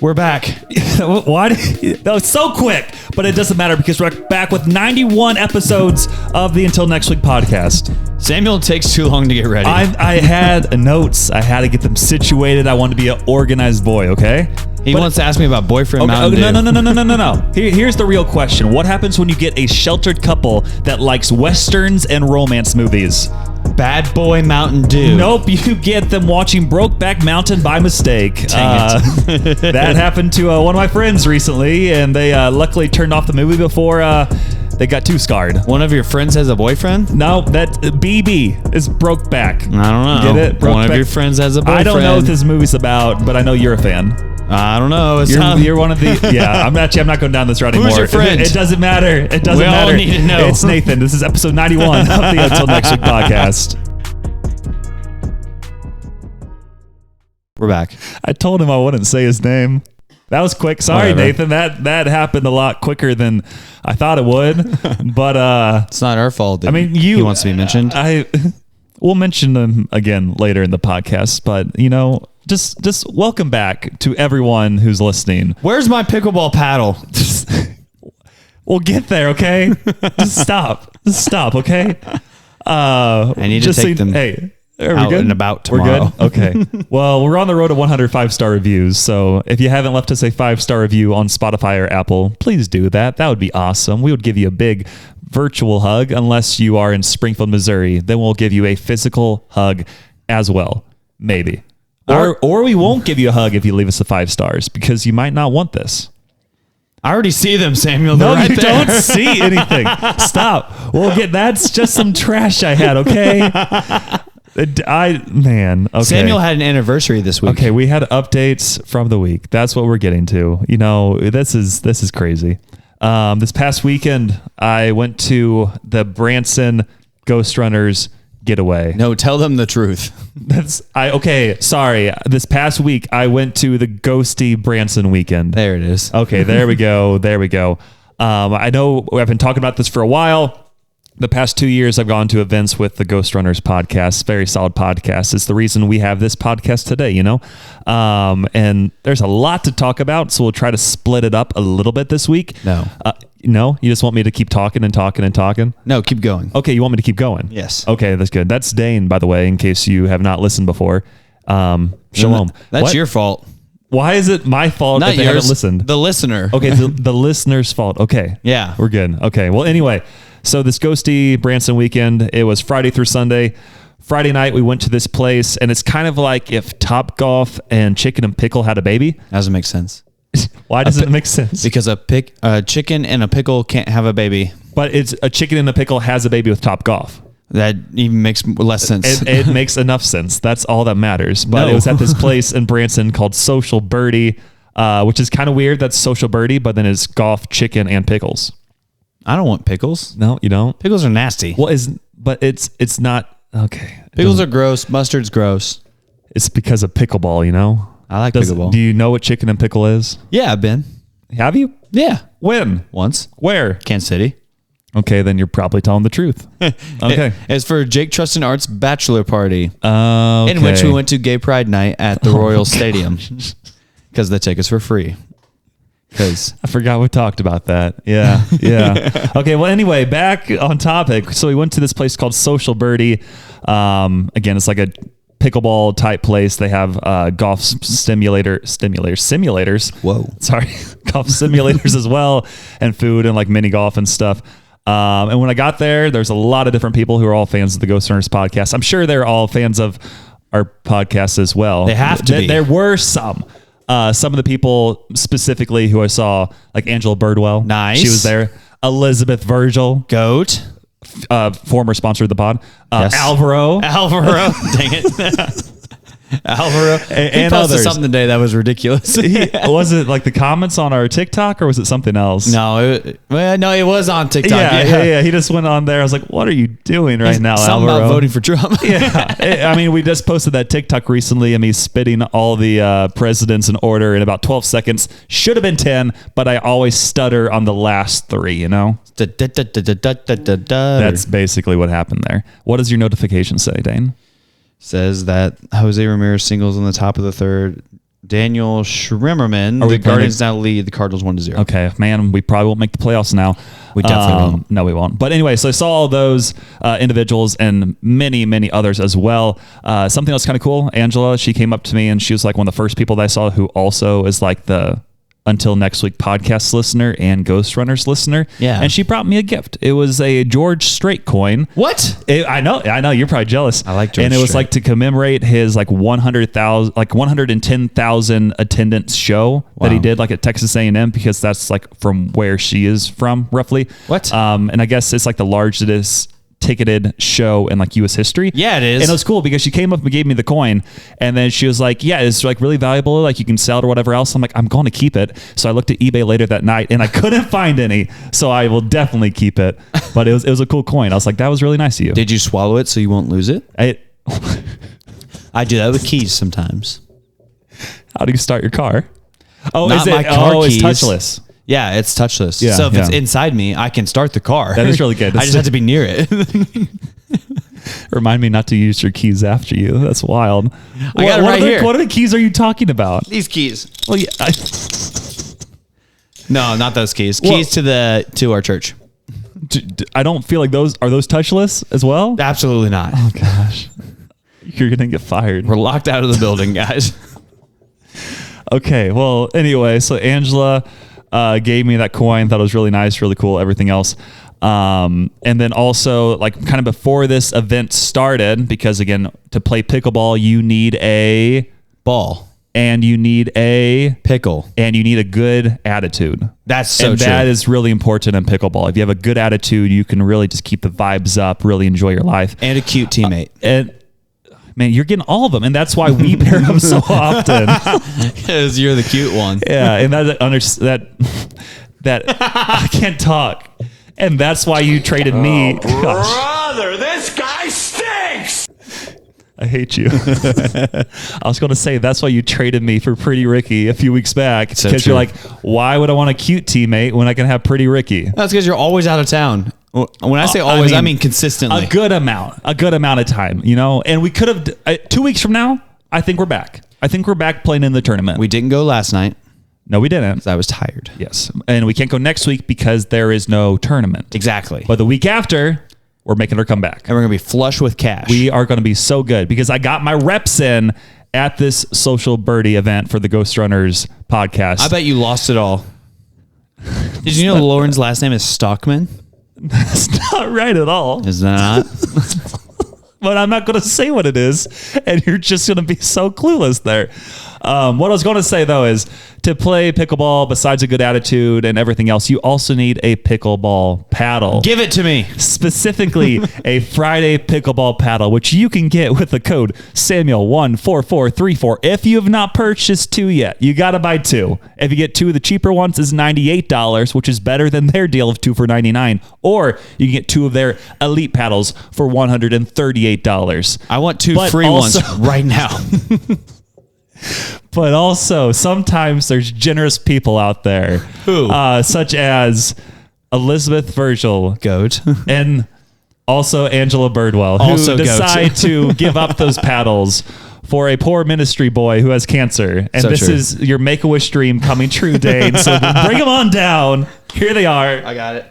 We're back. Why? That was so quick, but it doesn't matter because we're back with 91 episodes of the Until Next Week podcast. Samuel takes too long to get ready. I had notes. I had to get them situated. I wanted to be an organized boy, okay? He wants to ask me about boyfriend Mountain Dew. No. Here's the real question. What happens when you get a sheltered couple that likes westerns and romance movies? Bad boy Mountain Dew. Nope, you get them watching Brokeback Mountain by mistake. Dang it. That happened to one of my friends recently, and they luckily turned off the movie before they got too scarred. One of your friends has a boyfriend? No, that BB is Brokeback. I don't know. Get it? One of your friends has a boyfriend. I don't know what this movie's about, but I know you're a fan. I don't know. You're one of the... Yeah, I'm not going down this route anymore. Who's your friend? It doesn't matter. It doesn't we matter. all need to know. It's Nathan. This is episode 91 of the Until Next Week podcast. We're back. I told him I wouldn't say his name. That was quick. Sorry, Whatever. Nathan. That happened a lot quicker than I thought it would. But it's not our fault. I mean, he wants to be mentioned. We'll mention him again later in the podcast. But just welcome back to everyone who's listening. Where's my pickleball paddle? We'll get there, okay? Just stop. Okay? I need to take them. Hey. Are we out good? and about tomorrow. We're good? Okay. Well, we're on the road to 100 5-star reviews. So if you haven't left us a 5-star review on Spotify or Apple, please do that. That would be awesome. We would give you a big virtual hug unless you are in Springfield, Missouri. Then we'll give you a physical hug as well. Maybe. Or we won't give you a hug if you leave us a 5 stars because you might not want this. I already see them, Samuel. No, right you there. don't see anything. Stop. That's just some trash I had, okay? Okay. Samuel had an anniversary this week. Okay, we had updates from the week. That's what we're getting to. This is crazy. This past weekend, I went to the Branson Ghostrunners Getaway. No, tell them the truth. Sorry. This past week, I went to the Ghosty Branson weekend. There it is. Okay, there we go. I know I've been talking about this for a while. The past 2 years, I've gone to events with the Ghostrunners podcast. Very solid podcast. It's the reason we have this podcast today, and there's a lot to talk about, so we'll try to split it up a little bit this week. No, you just want me to keep talking and talking and talking? No, keep going. Okay, you want me to keep going? Yes. Okay, that's good. That's Dane, by the way, in case you have not listened before. Shalom. That's your fault. Why is it my fault Not if they yours, haven't listened? The listener. Okay, the listener's fault. Okay. Yeah. We're good. Okay. Well, anyway, so this Ghosty Branson weekend, it was Friday through Sunday. Friday night, we went to this place, and it's kind of like if Topgolf and Chicken and Pickle had a baby. Doesn't make sense. Why does it make sense? Because a chicken and a pickle can't have a baby. But it's a chicken and a pickle has a baby with Topgolf. That even makes less sense. It makes enough sense. That's all that matters. But It was at this place in Branson called Social Birdie, which is kind of weird. That's Social Birdie, but then it's golf, chicken, and pickles. I don't want pickles. No, you don't? Pickles are nasty. Well, it's not... Okay. Pickles are gross. Mustard's gross. It's because of pickleball, I like pickleball. Do you know what chicken and pickle is? Yeah, I've been. Have you? Yeah. When? Once. Where? Kansas City. Okay, then you're probably telling the truth. Okay. It's for Jake Trustin Art's bachelor party. Okay. In which we went to Gay Pride Night at the Royal Stadium. Because the tickets were free. Because I forgot we talked about that. Yeah. Okay, well, anyway, back on topic. So we went to this place called Social Birdie. Again, it's like a pickleball type place. They have golf simulators. Whoa. Sorry. Golf simulators as well, and food and like mini golf and stuff. And when I got there, there's a lot of different people who are all fans of the Ghostrunners podcast. I'm sure they're all fans of our podcast as well. They have to be. There were some of the people specifically who I saw, like Angela Birdwell. Nice. She was there. Elizabeth Virgil. Goat. Former sponsor of the pod. Yes. Alvaro. Dang it. Alvaro. And posted others. something today that was ridiculous. Was it like the comments on our TikTok or was it something else? No, it was on TikTok. Yeah. He just went on there. I was like, what are you doing right now, Something Alvaro? about voting for Trump. Yeah. I mean, we just posted that TikTok recently of me spitting all the presidents in order in about 12 seconds. Should have been 10, but I always stutter on the last 3, That's basically what happened there. What does your notification say, Dane? Says that Jose Ramirez singles on the top of the third. Daniel Schrimmerman. The Guardians now lead the Cardinals 1-0. Okay, man, we probably won't make the playoffs now. We definitely won't. No, we won't. But anyway, so I saw all those individuals and many, many others as well. Something else kind of cool. Angela, she came up to me and she was like one of the first people that I saw who also is like the Until Next Week podcast listener and Ghostrunners listener. Yeah. And she brought me a gift. It was a George Strait coin. What? I know. You're probably jealous. I like George And it was Strait. like to commemorate his like 110,000 attendance show that he Wow. did like at Texas A&M, because that's like from where she is from roughly. What? And I guess it's like the largest ticketed show in like U.S. history. Yeah, it is. And it was cool because she came up and gave me the coin, and then she was like, yeah, it's like really valuable, like you can sell it or whatever else. I'm like, I'm going to keep it. So I looked at eBay later that night and I couldn't find any, so I will definitely keep it. But it was a cool coin. I was like, that was really nice of you. Did you swallow it so you won't lose it? I do that with keys sometimes. How do you start your car? Oh, Not is it? my car It's keys. touchless. Yeah, it's touchless. Yeah, So if it's yeah. inside me, I can start the car. That is really good. I just have to be near it. Remind me not to use your keys after you. That's wild. I got it right here. What other keys are you talking about? These keys. Well, yeah, No, not those keys. Keys to our church. I don't feel like those are touchless as well. Absolutely not. Oh gosh, you're gonna get fired. We're locked out of the building, guys. Okay. Well, anyway, so Angela gave me that coin. Thought it was really nice, really cool. Everything else. And then also like kind of before this event started, because again, to play pickleball, you need a Ball. and you need a Pickle. and you need a good attitude. That's so and true. that is really important in pickleball. If you have a good attitude, you can really just keep the vibes up, really enjoy your life. And a cute teammate. And man, you're getting all of them, and that's why we pair them so often. Because you're the cute one. Yeah, and that I can't talk, and that's why you traded me. Gosh, Brother, this guy stinks! I hate you. I was going to say that's why you traded me for Pretty Ricky a few weeks back, So because true. you're like, why would I want a cute teammate when I can have Pretty Ricky? That's because you're always out of town. When I say always, I mean consistently. A good amount of time, you know. And we could have 2 weeks from now. I think we're back. I think we're back playing in the tournament. We didn't go last night No, we didn't. because I was tired. Yes, and we can't go next week because there is no tournament. Exactly. But the week after, we're making our comeback. And we're going to be flush with cash. We are going to be so good because I got my reps in at this social birdie event for the Ghostrunners podcast. I bet you lost it all. Did you know Lauren's last name is Stockman? That's not right at all. Is that not? But I'm not going to say what it is, and you're just going to be so clueless there. What I was going to say, though, is to play pickleball, besides a good attitude and everything else, you also need a pickleball paddle. Give it to me. Specifically, a Friday pickleball paddle, which you can get with the code Samuel14434. If you have not purchased two yet, you got to buy two. If you get two, the cheaper ones is $98, which is better than their deal of 2 for $99. Or you can get two of their elite paddles for $138. I want two But free also- ones right now. But also, sometimes there's generous people out there. Who? Such as Elizabeth Virgil. Goat. And also Angela Birdwell, Also who goat. decide to give up those paddles for a poor ministry boy who has cancer. And So this true. is your Make-A-Wish dream coming true, Dane. So bring them on down. Here they are. I got it.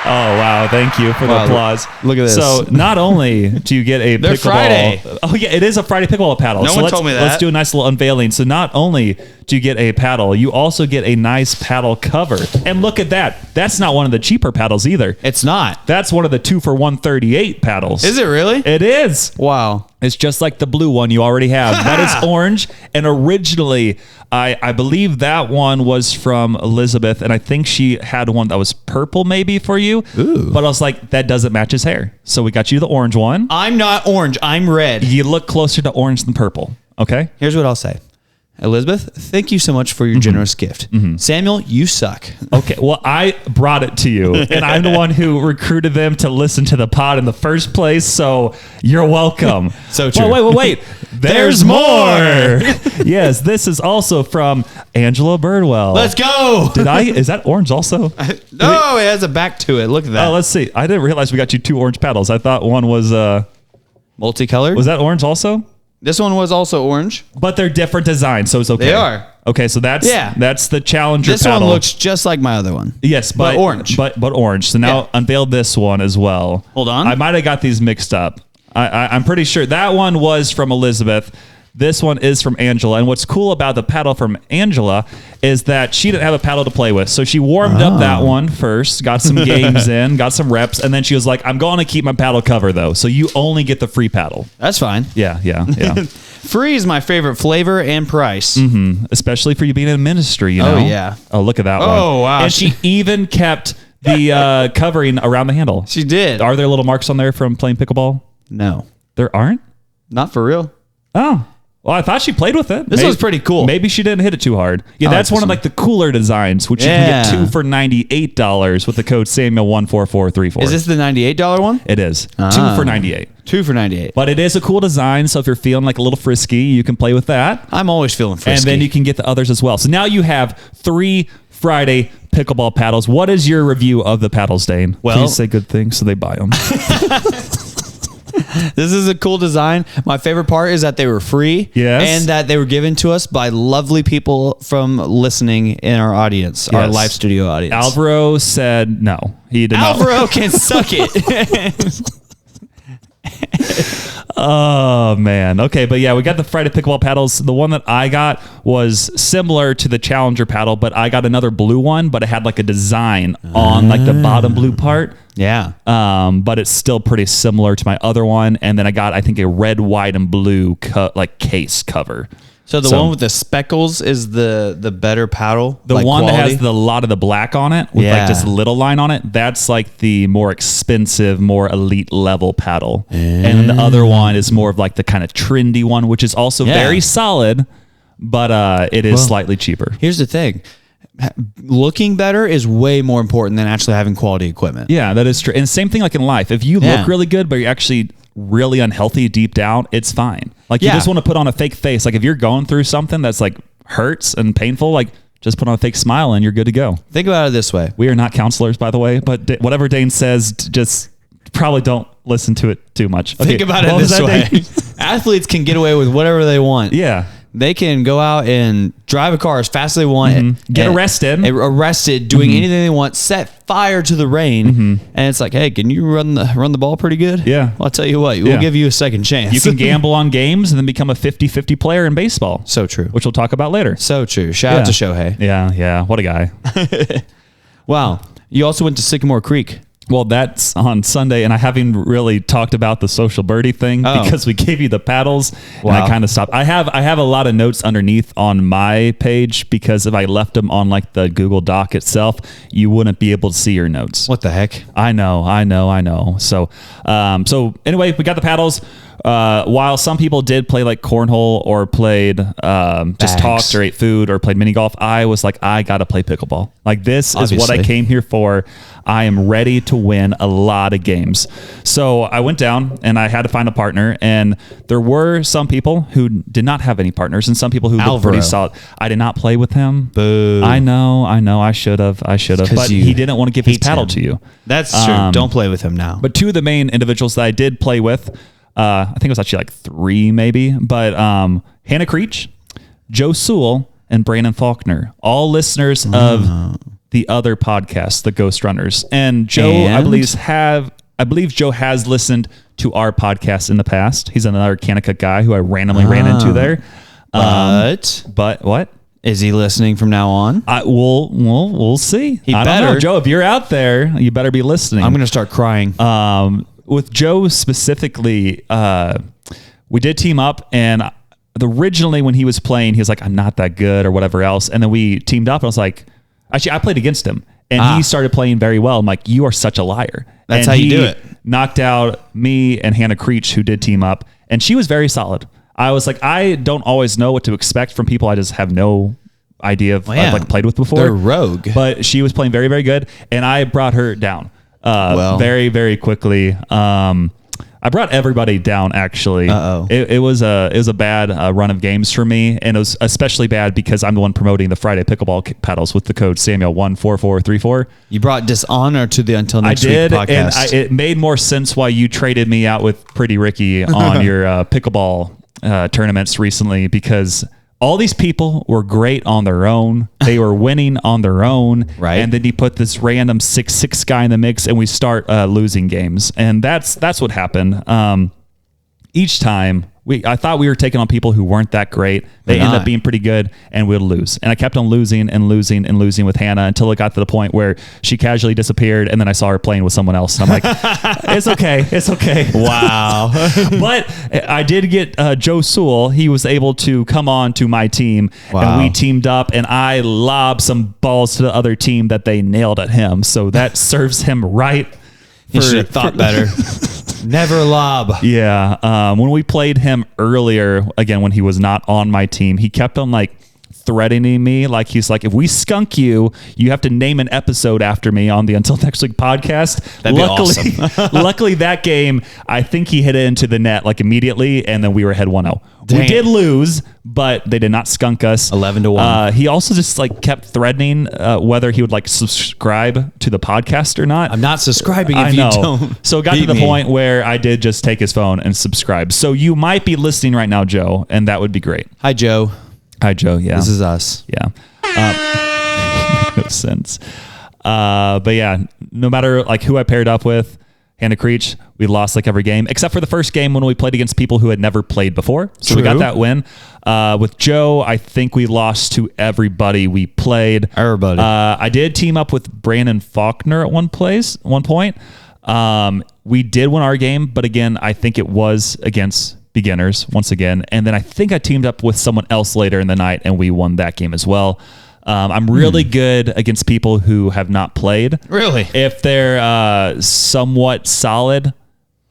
Oh, wow. Thank you for the Wow, applause. look at this. So not only do you get a They're pickleball. Friday. Oh, yeah. It is a Friday pickleball paddle. No so one let's, told me that. Let's do a nice little unveiling. So not only do you get a paddle, you also get a nice paddle cover. And look at that. That's not one of the cheaper paddles either. It's not. That's one of the 2 for $138 paddles. Is it really? It is. Wow. It's just like the blue one you already have. That is orange. And originally, I believe that one was from Elizabeth. And I think she had one that was purple maybe for you. Ooh. But I was like, that doesn't match his hair. So we got you the orange one. I'm not orange. I'm red. You look closer to orange than purple. Okay? Here's what I'll say. Elizabeth, thank you so much for your generous gift. Samuel, you suck. Okay, well, I brought it to you, and I'm the one who recruited them to listen to the pod in the first place, so you're welcome. So true. Well, wait. There's more! Yes, this is also from Angela Birdwell. Let's go. Is that orange also? No, it has a back to it. Look at that. Oh, let's see. I didn't realize we got you two orange paddles. I thought one was Multicolored. Was that orange also? This one was also orange. But they're different designs, so it's okay. They are. Okay, so that's the Challenger This paddle. one looks just like my other one. Yes, but orange. But orange. So now unveil this one as well. Hold on. I might have got these mixed up. I'm pretty sure that one was from Elizabeth. This one is from Angela. And what's cool about the paddle from Angela is that she didn't have a paddle to play with. So she warmed up that one first, got some games in, got some reps, and then she was like, I'm going to keep my paddle cover though. So you only get the free paddle. That's fine. Yeah. Free is my favorite flavor and price. Mm-hmm. Especially for you being in ministry, you know? Oh, yeah. Oh, look at that one. Oh, wow. And she even kept the covering around the handle. She did. Are there little marks on there from playing pickleball? No. There aren't? Not for real. Oh. Well, I thought she played with it. This was pretty cool. Maybe she didn't hit it too hard. Yeah, I that's like one of this like the cooler designs, which you can get 2 for $98 with the code Samuel14434. Is this the $98 one? It is. 2 for $98. 2 for $98. But it is a cool design, so if you're feeling like a little frisky, you can play with that. I'm always feeling frisky. And then you can get the others as well. So now you have 3 Friday pickleball paddles. What is your review of the paddles, Dane? Well, please say good things so they buy them. This is a cool design. My favorite part is that they were free. Yes. And that they were given to us by lovely people from listening in our audience, our Yes. live studio audience. Alvaro said no. He did not. Alvaro can suck it. Oh man. Okay, but yeah, we got the Friday pickleball paddles. The one that I got was similar to the Challenger paddle, but I got another blue one, but it had like a design on like the bottom blue part. Yeah. But it's still pretty similar to my other one. And then I got, I think, a red, white, and blue like case cover. So the one with the speckles is the better paddle. The like one quality? that has a lot of the black on it with like just a little line on it, that's like the more expensive, more elite level paddle. And then the other one is more of like the kind of trendy one, which is also very solid, but it is slightly cheaper. Here's the thing. Looking better is way more important than actually having quality equipment. Yeah, that is true. And same thing like in life. If you look really good, but you're actually really unhealthy deep down, it's fine. Like you just want to put on a fake face. Like if you're going through something that's like hurts and painful, like just put on a fake smile and you're good to go. Think about it this way. We are not counselors, by the way, but whatever Dane says, just probably don't listen to it too much. Think about it this way. Athletes can get away with whatever they want. Yeah. They can go out and drive a car as fast as they want. Get arrested. Doing anything they want, set fire to the rain. And it's like, hey, can you run the ball pretty good? Yeah. Well, I'll tell you what, we'll give you a second chance. You can gamble on games and then become a 50-50 player in baseball. So true. Which we'll talk about later. So true. Shout out to Shohei. Yeah. What a guy. Wow. You also went to Sycamore Creek. Well, that's on Sunday, and I haven't really talked about the social birdie thing because we gave you the paddles, and I kind of stopped. I have a lot of notes underneath on my page because if I left them on like the Google Doc itself, you wouldn't be able to see your notes. What the heck? I know. So anyway, we got the paddles. While some people did play like cornhole or played just talked or ate food or played mini golf, I was like, I gotta play pickleball. Like this is what I came here for. I am ready to win a lot of games. So I went down and I had to find a partner, and there were some people who did not have any partners and some people who looked pretty solid. I did not play with him. Boo. I know. I should have. But he didn't want to give his paddle to you. That's true. Don't play with him now. But 2 of the main individuals that I did play with, I think it was actually like 3 maybe, but Hannah Creech, Joe Sewell, and Brandon Faulkner, all listeners of the other podcast, the Ghostrunners. And Joe, I believe Joe has listened to our podcast in the past. He's another Kanaka guy who I randomly ran into there. But what? Is he listening from now on? We'll see. I don't know, Joe. If you're out there, you better be listening. I'm going to start crying. With Joe specifically, we did team up, and originally when he was playing, he was like, I'm not that good or whatever else. And then we teamed up, and I was like, actually, I played against him, and he started playing very well. I'm like, you are such a liar. That's how you do it. Knocked out me and Hannah Creech, who did team up, and she was very solid. I was like, I don't always know what to expect from people I just have no idea of I've like played with before. They're rogue. But she was playing very, very good, and I brought her down very, very quickly. I I brought everybody down. Actually, it was a bad run of games for me, and it was especially bad because I'm the one promoting the Friday pickleball paddles with the code Samuel 14434. You brought dishonor to the Until Next Week podcast. And it made more sense why you traded me out with Pretty Ricky on your pickleball tournaments recently, because all these people were great on their own. They were winning on their own. Right. And then you put this random 6'6" guy in the mix and we start losing games. And that's what happened. Each time I thought we were taking on people who weren't that great. They ended up being pretty good and we'd lose. And I kept on losing and losing and losing with Hannah until it got to the point where she casually disappeared. And then I saw her playing with someone else. And I'm like, it's okay. It's okay. Wow. But I did get Joe Sewell. He was able to come on to my team and we teamed up and I lobbed some balls to the other team that they nailed at him. So that serves him right. He should have thought better. Never lob. Yeah. When we played him earlier, again, when he was not on my team, he kept on like threatening me. Like he's like, if we skunk you, you have to name an episode after me on the Until Next Week podcast. That'd be awesome. Luckily that game, I think he hit it into the net like immediately. And then we were ahead 1-0. Dang. We did lose, but they did not skunk us. 11-1. He also just like kept threatening whether he would like subscribe to the podcast or not. I'm not subscribing if you don't. So it got to the point where I did just take his phone and subscribe. So you might be listening right now, Joe, and that would be great. Hi, Joe. Hi, Joe. Yeah. This is us. Yeah. No sense. But yeah, no matter like who I paired up with, Hannah Creech, we lost like every game except for the first game when we played against people who had never played before. So we got that win. With Joe, I think we lost to everybody we played. Everybody. I did team up with Brandon Faulkner at one point. We did win our game, but again, I think it was against beginners once again. And then I think I teamed up with someone else later in the night and we won that game as well. I'm really good against people who have not played. Really? If they're somewhat solid,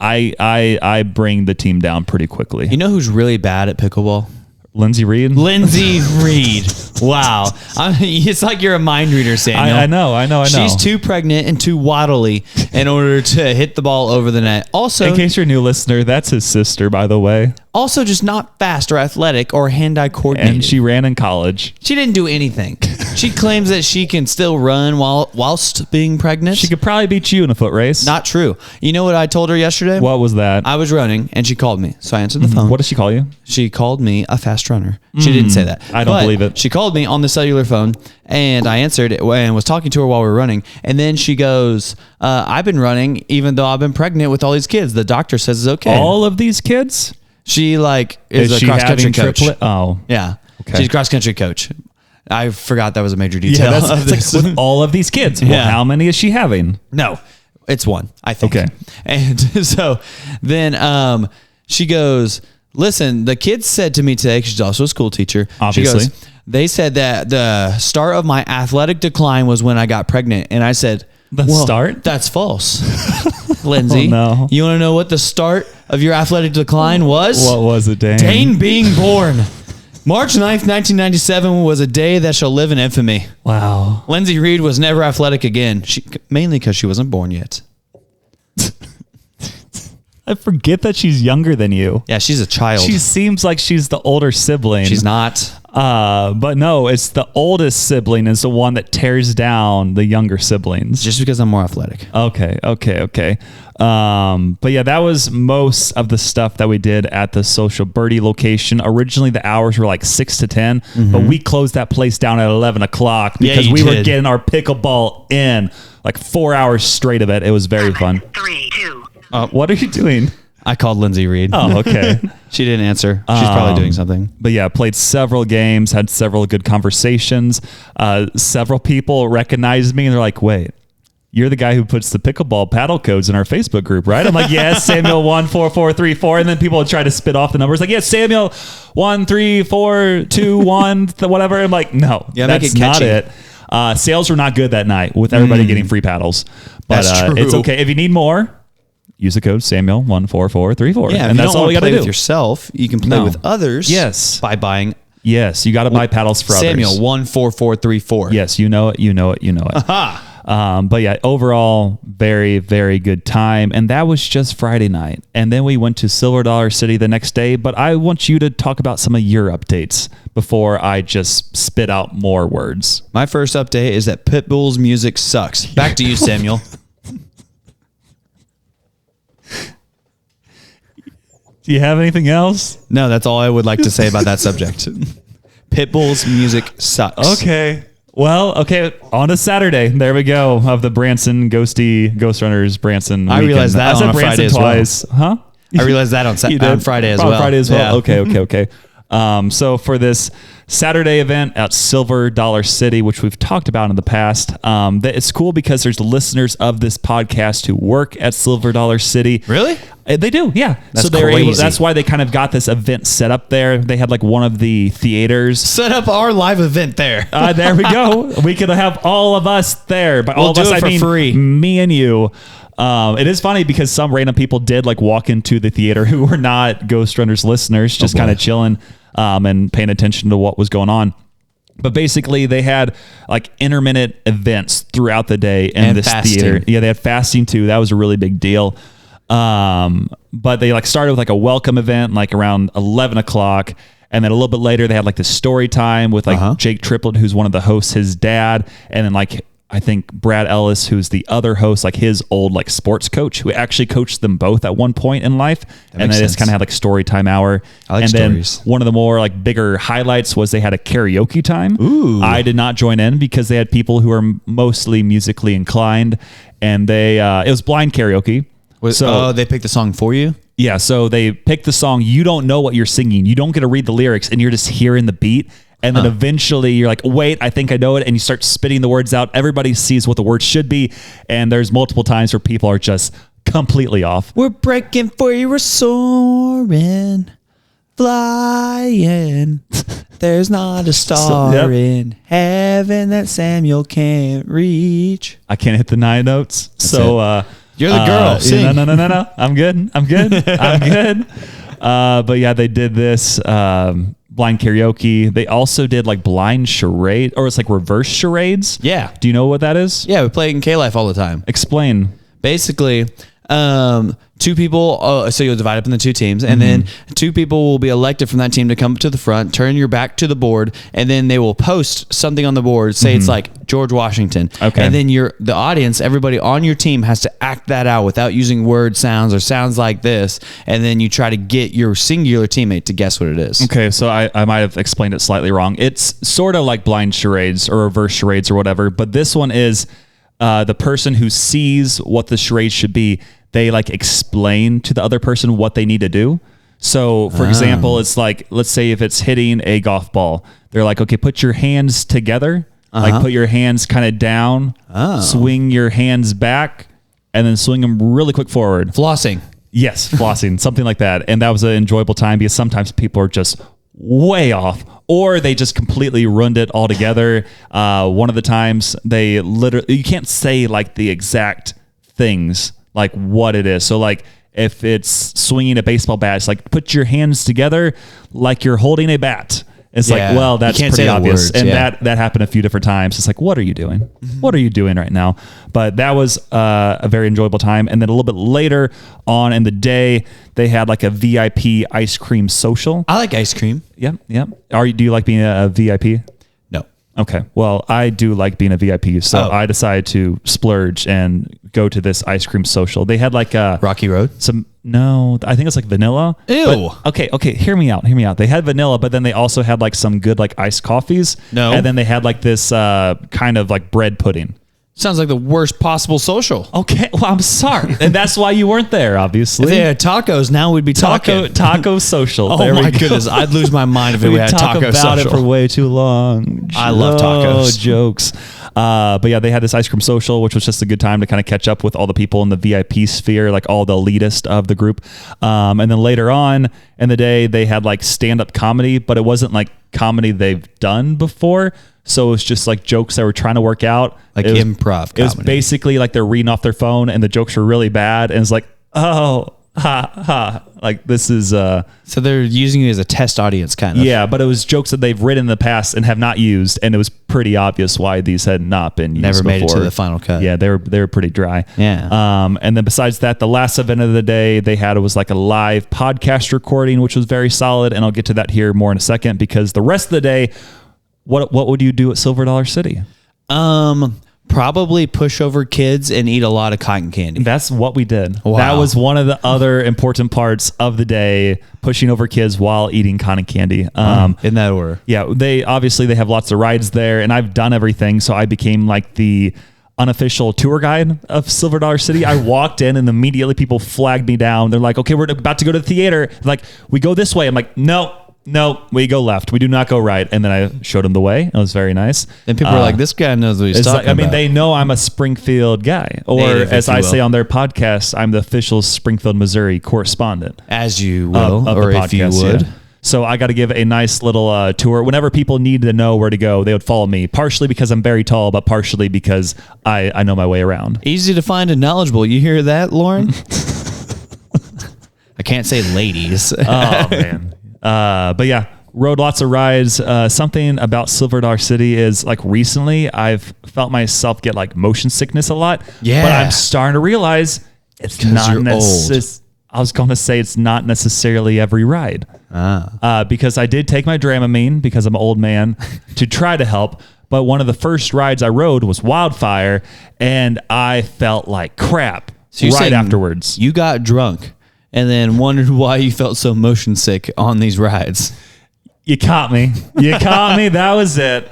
I bring the team down pretty quickly. You know who's really bad at pickleball? Lindsay Reed? Lindsay Reed. Wow. It's like you're a mind reader, Samuel. I know. She's too pregnant and too waddly in order to hit the ball over the net. Also, in case you're a new listener, that's his sister, by the way. Also, just not fast or athletic or hand-eye coordinated. And she ran in college. She didn't do anything. She claims that she can still run whilst being pregnant. She could probably beat you in a foot race. Not true. You know what I told her yesterday? What was that? I was running, and she called me. So I answered the phone. What did she call you? She called me a fast runner. She didn't say that. I don't believe it. She called me on the cellular phone, and I answered it and was talking to her while we were running. And then she goes, I've been running even though I've been pregnant with all these kids. The doctor says it's okay. All of these kids? She is a cross-country coach. Oh. Yeah. Okay. She's a cross-country coach. I forgot that was a major detail. Yeah, that's like with all of these kids. Well, how many is she having? No, it's one, I think. Okay. And so then she goes, listen, the kids said to me today, 'cause she's also a school teacher. Obviously. She goes, they said that the start of my athletic decline was when I got pregnant. And I said, start? That's false. Lindsay, no. You want to know what the start of your athletic decline was? What was it, Dane? Dane being born. March 9th, 1997 was a day that shall live in infamy. Wow. Lindsay Reed was never athletic again, mainly because she wasn't born yet. I forget that she's younger than you. Yeah, she's a child. She seems like she's the older sibling. She's not. But no, it's the oldest sibling is the one that tears down the younger siblings. Just because I'm more athletic. Okay. But yeah, that was most of the stuff that we did at the Social Birdie location. Originally, the hours were like 6 to 10, but we closed that place down at 11 o'clock because we were getting our pickleball in like 4 hours straight of it. It was very fun. 3, 2. What are you doing? I called Lindsay Reed. Oh, okay. She didn't answer. She's probably doing something. But yeah, played several games, had several good conversations. Several people recognized me and they're like, wait, you're the guy who puts the pickleball paddle codes in our Facebook group, right? I'm like, yes, Samuel 14434. And then people would try to spit off the numbers like, yes, Samuel 13421, whatever. I'm like, no, that's not it. Sales were not good that night with everybody getting free paddles. But That's true. It's okay. If you need more, use the code Samuel 14434. Yeah, and that's all we got to do. With yourself, you can play with others. Yes. By buying. Yes, you got to buy paddles for Samuel others. 14434. Yes, you know it. Aha. But yeah, overall, very, very good time. And that was just Friday night. And then we went to Silver Dollar City the next day. But I want you to talk about some of your updates before I just spit out more words. My first update is that Pitbull's music sucks. Back to you, Samuel. Do you have anything else? No, that's all I would like to say about that subject. Pitbull's music sucks. Okay. Well, okay. On to Saturday. There we go. Of the Branson Ghostrunners Branson. I realized that on a Friday as well. Twice. Huh? I realized that on Friday as well. On Friday as well. Yeah. Okay. So for this Saturday event at Silver Dollar City, which we've talked about in the past, it's cool because there's listeners of this podcast who work at Silver Dollar City. Really? They do, yeah. That's so they're crazy. that's why they kind of got this event set up there. They had like one of the theaters. Set up our live event there. There we go. We could have all of us there. By all of us, I mean free. Me and you. It is funny because some random people did like walk into the theater who were not Ghostrunners listeners, just kind of chilling and paying attention to what was going on. But basically, they had like intermittent events throughout the day in this theater. Yeah, they had fasting too. That was a really big deal. But they like started with like a welcome event, like around 11 o'clock. And then a little bit later, they had like this story time with like Jake Triplett, who's one of the hosts, his dad. And then like, I think Brad Ellis, who's the other host, like his old like sports coach, who actually coached them both at one point in life. And they just kind of had like story time hour. I like and stories. Then one of the more like bigger highlights was they had a karaoke time. Ooh. I did not join in because they had people who are mostly musically inclined, and it was blind karaoke. So they picked the song for you? Yeah, so they pick the song. You don't know what you're singing. You don't get to read the lyrics, and you're just hearing the beat. And then eventually you're like, wait, I think I know it. And you start spitting the words out. Everybody sees what the words should be. And there's multiple times where people are just completely off. We're breaking free, we're soaring, flying. There's not a star in heaven that Samuel can't reach. I can't hit the 9 notes. You're the girl. Sing. No. I'm good. But yeah, they did this blind karaoke. They also did like blind charade, or it's like reverse charades. Yeah. Do you know what that is? Yeah, we play it in K-Life all the time. Explain. Basically, two people, so you'll divide up into two teams, and then two people will be elected from that team to come to the front, turn your back to the board, and then they will post something on the board. Say it's like George Washington. Okay. And then the audience, everybody on your team has to act that out without using word sounds or sounds like this. And then you try to get your singular teammate to guess what it is. Okay, so I might have explained it slightly wrong. It's sort of like blind charades or reverse charades or whatever, but this one is the person who sees what the charade should be, they like explain to the other person what they need to do. So for example, it's like, let's say if it's hitting a golf ball, they're like, okay, put your hands together, like put your hands kind of down, swing your hands back, and then swing them really quick forward. Flossing. Yes, flossing, something like that. And that was an enjoyable time because sometimes people are just way off, or they just completely ruined it altogether. One of the times they literally, you can't say like the exact things, like what it is. So like if it's swinging a baseball bat, it's like put your hands together like you're holding a bat. It's like, well, that's pretty obvious. And that happened a few different times. It's like, what are you doing? What are you doing right now? But that was a very enjoyable time. And then a little bit later on in the day, they had like a VIP ice cream social. I like ice cream. Yep. Do you like being a VIP? No. Okay. Well, I do like being a VIP. So I decided to splurge and go to this ice cream social. They had like a Rocky Road. No, I think it's like vanilla. Ew. But, okay. Hear me out. They had vanilla, but then they also had like some good like iced coffees. No. And then they had like this kind of like bread pudding. Sounds like the worst possible social. Okay, well, I'm sorry. And that's why you weren't there, obviously. If they had tacos, now we'd be talking. Taco social. Oh my goodness. I'd lose my mind if we had taco social. We talk about it for way too long. I love tacos. Jokes. But yeah, they had this ice cream social, which was just a good time to kind of catch up with all the people in the VIP sphere, like all the elitist of the group. And then later on in the day, they had like stand-up comedy, but it wasn't like comedy they've done before. So it was just like jokes that were trying to work out. Like improv comedy. It was basically like they're reading off their phone and the jokes were really bad. And it's like, oh, Like this is So they're using you as a test audience, kind of. yeah, but it was jokes that they've written in the past and have not used, and it was pretty obvious why these had not been used. Never made it before. to the final cut. Yeah, they were pretty dry. Yeah. And then besides that, the last event of the day they had was like a live podcast recording, which was very solid, and I'll get to that here more in a second because the rest of the day, what would you do at Silver Dollar City? Probably push over kids and eat a lot of cotton candy. That's what we did. Wow. That was one of the other important parts of the day, pushing over kids while eating cotton candy. In that order. Yeah, they have lots of rides there, and I've done everything, so I became like the unofficial tour guide of Silver Dollar City. I walked in and immediately people flagged me down. They're like, okay, we're about to go to the theater. They're like, we go this way. I'm like, no, we go left. We do not go right. And then I showed them the way. It was very nice. And people are like, this guy knows what he's talking about. I mean, they know I'm a Springfield guy. Or Native, as if you I will. say on their podcast, I'm the official Springfield, Missouri correspondent. As you will, of or the if you podcast, would. yeah. So I got to give a nice little tour. Whenever people need to know where to go, they would follow me, partially because I'm very tall, but partially because I know my way around. Easy to find and knowledgeable. You hear that, Lauren? I can't say ladies. Oh, man. But yeah, rode lots of rides. Something about Silver Dollar City is like recently I've felt myself get like motion sickness a lot. Yeah. But I'm starting to realize it's 'cause not you're necessarily. old. I was going to say it's not necessarily every ride. Because I did take my Dramamine because I'm an old man to try to help. But one of the first rides I rode was Wildfire, and I felt like crap So you're right saying afterwards. You got drunk and then wondered why you felt so motion sick on these rides. You caught me. You caught me. That was it.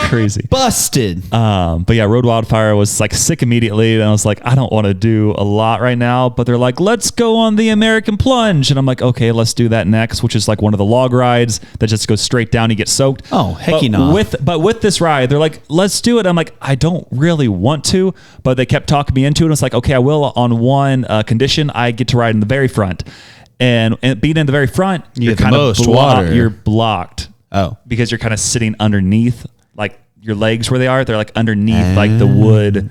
Crazy. Busted. But yeah, Road Wildfire was like sick immediately. And I was like, I don't want to do a lot right now. But they're like, let's go on the American Plunge. And I'm like, okay, let's do that next, which is like one of the log rides that just goes straight down. You get soaked. Oh, hecky but nah. with this ride, they're like, let's do it. I'm like, I don't really want to. But they kept talking me into it. And it's like, okay, I will on one condition. I get to ride in the very front. And being in the very front, You you're get the kind of most blocked. water. You're blocked. Oh. Because you're kind of sitting underneath, like your legs where they are. They're like underneath like the wood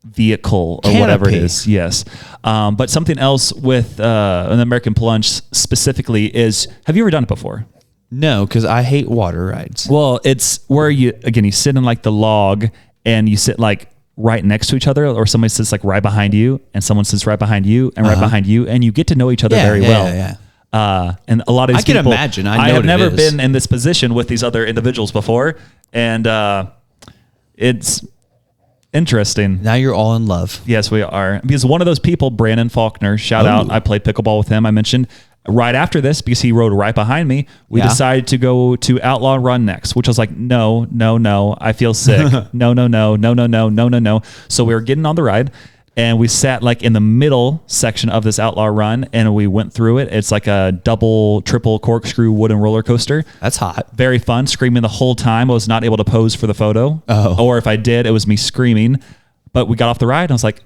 vehicle or whatever it Canopy. is. Yes. But something else with an American Plunge specifically is, have you ever done it before? No, because I hate water rides. Well, it's where you sit in like the log and you sit like right next to each other, or somebody sits like right behind you and someone sits right behind you and right behind you, and you get to know each other very well. Yeah. And a lot of these I can people, imagine. I know have what it never is. been in this position with these other individuals before, and it's interesting. Now you're all in love. Yes, we are. Because one of those people, Brandon Faulkner, shout out. I played pickleball with him. I mentioned right after this, because he rode right behind me, we Yeah. decided to go to Outlaw Run next, which I was like, no, I feel sick. No. So we were getting on the ride, and we sat like in the middle section of this Outlaw Run, and we went through it. It's like a double, triple corkscrew wooden roller coaster. That's hot. Very fun, screaming the whole time. I was not able to pose for the photo. Oh. Or if I did, it was me screaming. But we got off the ride, and I was like,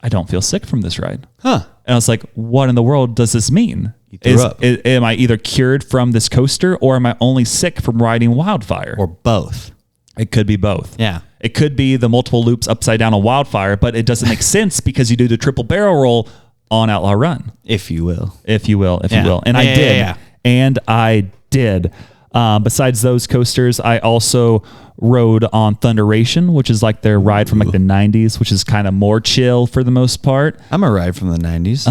I don't feel sick from this ride. Huh. And I was like, what in the world does this mean? threw up. Am I either cured from this coaster, or am I only sick from riding Wildfire? Or both. It could be both. Yeah. It could be the multiple loops upside down on Wildfire, but it doesn't make sense because you do the triple barrel roll on Outlaw Run. If you will. If you will. Yeah. And I Yeah, did. yeah. And I did. Besides those coasters, I also rode on Thunderation, which is like their ride from like the 90s, which is kind of more chill for the most part. I'm a ride from the 90s.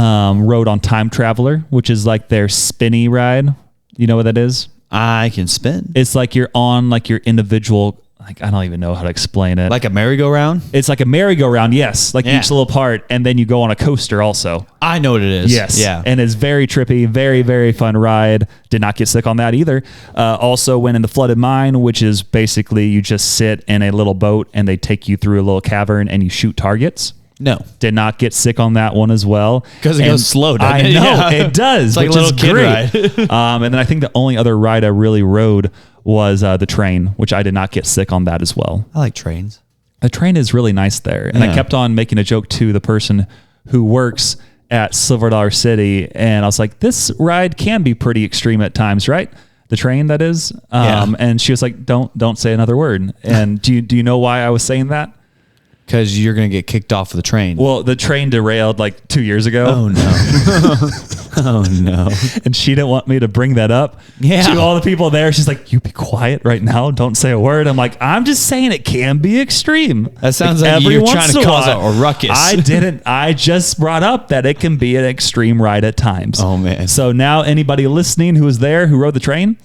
Rode on Time Traveler, which is like their spinny ride. You know what that is? I can spin. It's like you're on like your individual, like I don't even know how to explain it. Like a merry-go-round? It's like a merry-go-round, yes. Like Yeah. each little part, and then you go on a coaster also. I know what it is. Yes. Yeah. And it's very trippy, very, very fun ride. Did not get sick on that either. Also went in the Flooded Mine, which is basically you just sit in a little boat and they take you through a little cavern and you shoot targets. No. Did not get sick on that one as well. 'Cause it And goes slow, doesn't I it? know, Yeah. it does. It's like a which little is kid great. And then I think the only other ride I really rode was the train, which I did not get sick on that as well. I like trains. The train is really nice there. And I Yeah. kept on making a joke to the person who works at Silver Dollar City. And I was like, this ride can be pretty extreme at times, right? The train, that is. Yeah. And she was like, don't say another word. And do you know why I was saying that? Because you're going to get kicked off of the train. Well, the train derailed like 2 years ago. Oh, no. Oh, no. And she didn't want me to bring that up to all the people there. She's like, you be quiet right now. Don't say a word. I'm like, I'm just saying it can be extreme. That sounds like you're trying to cause a ruckus. I didn't. I just brought up that it can be an extreme ride at times. Oh, man. So now anybody listening who was there, who rode the train,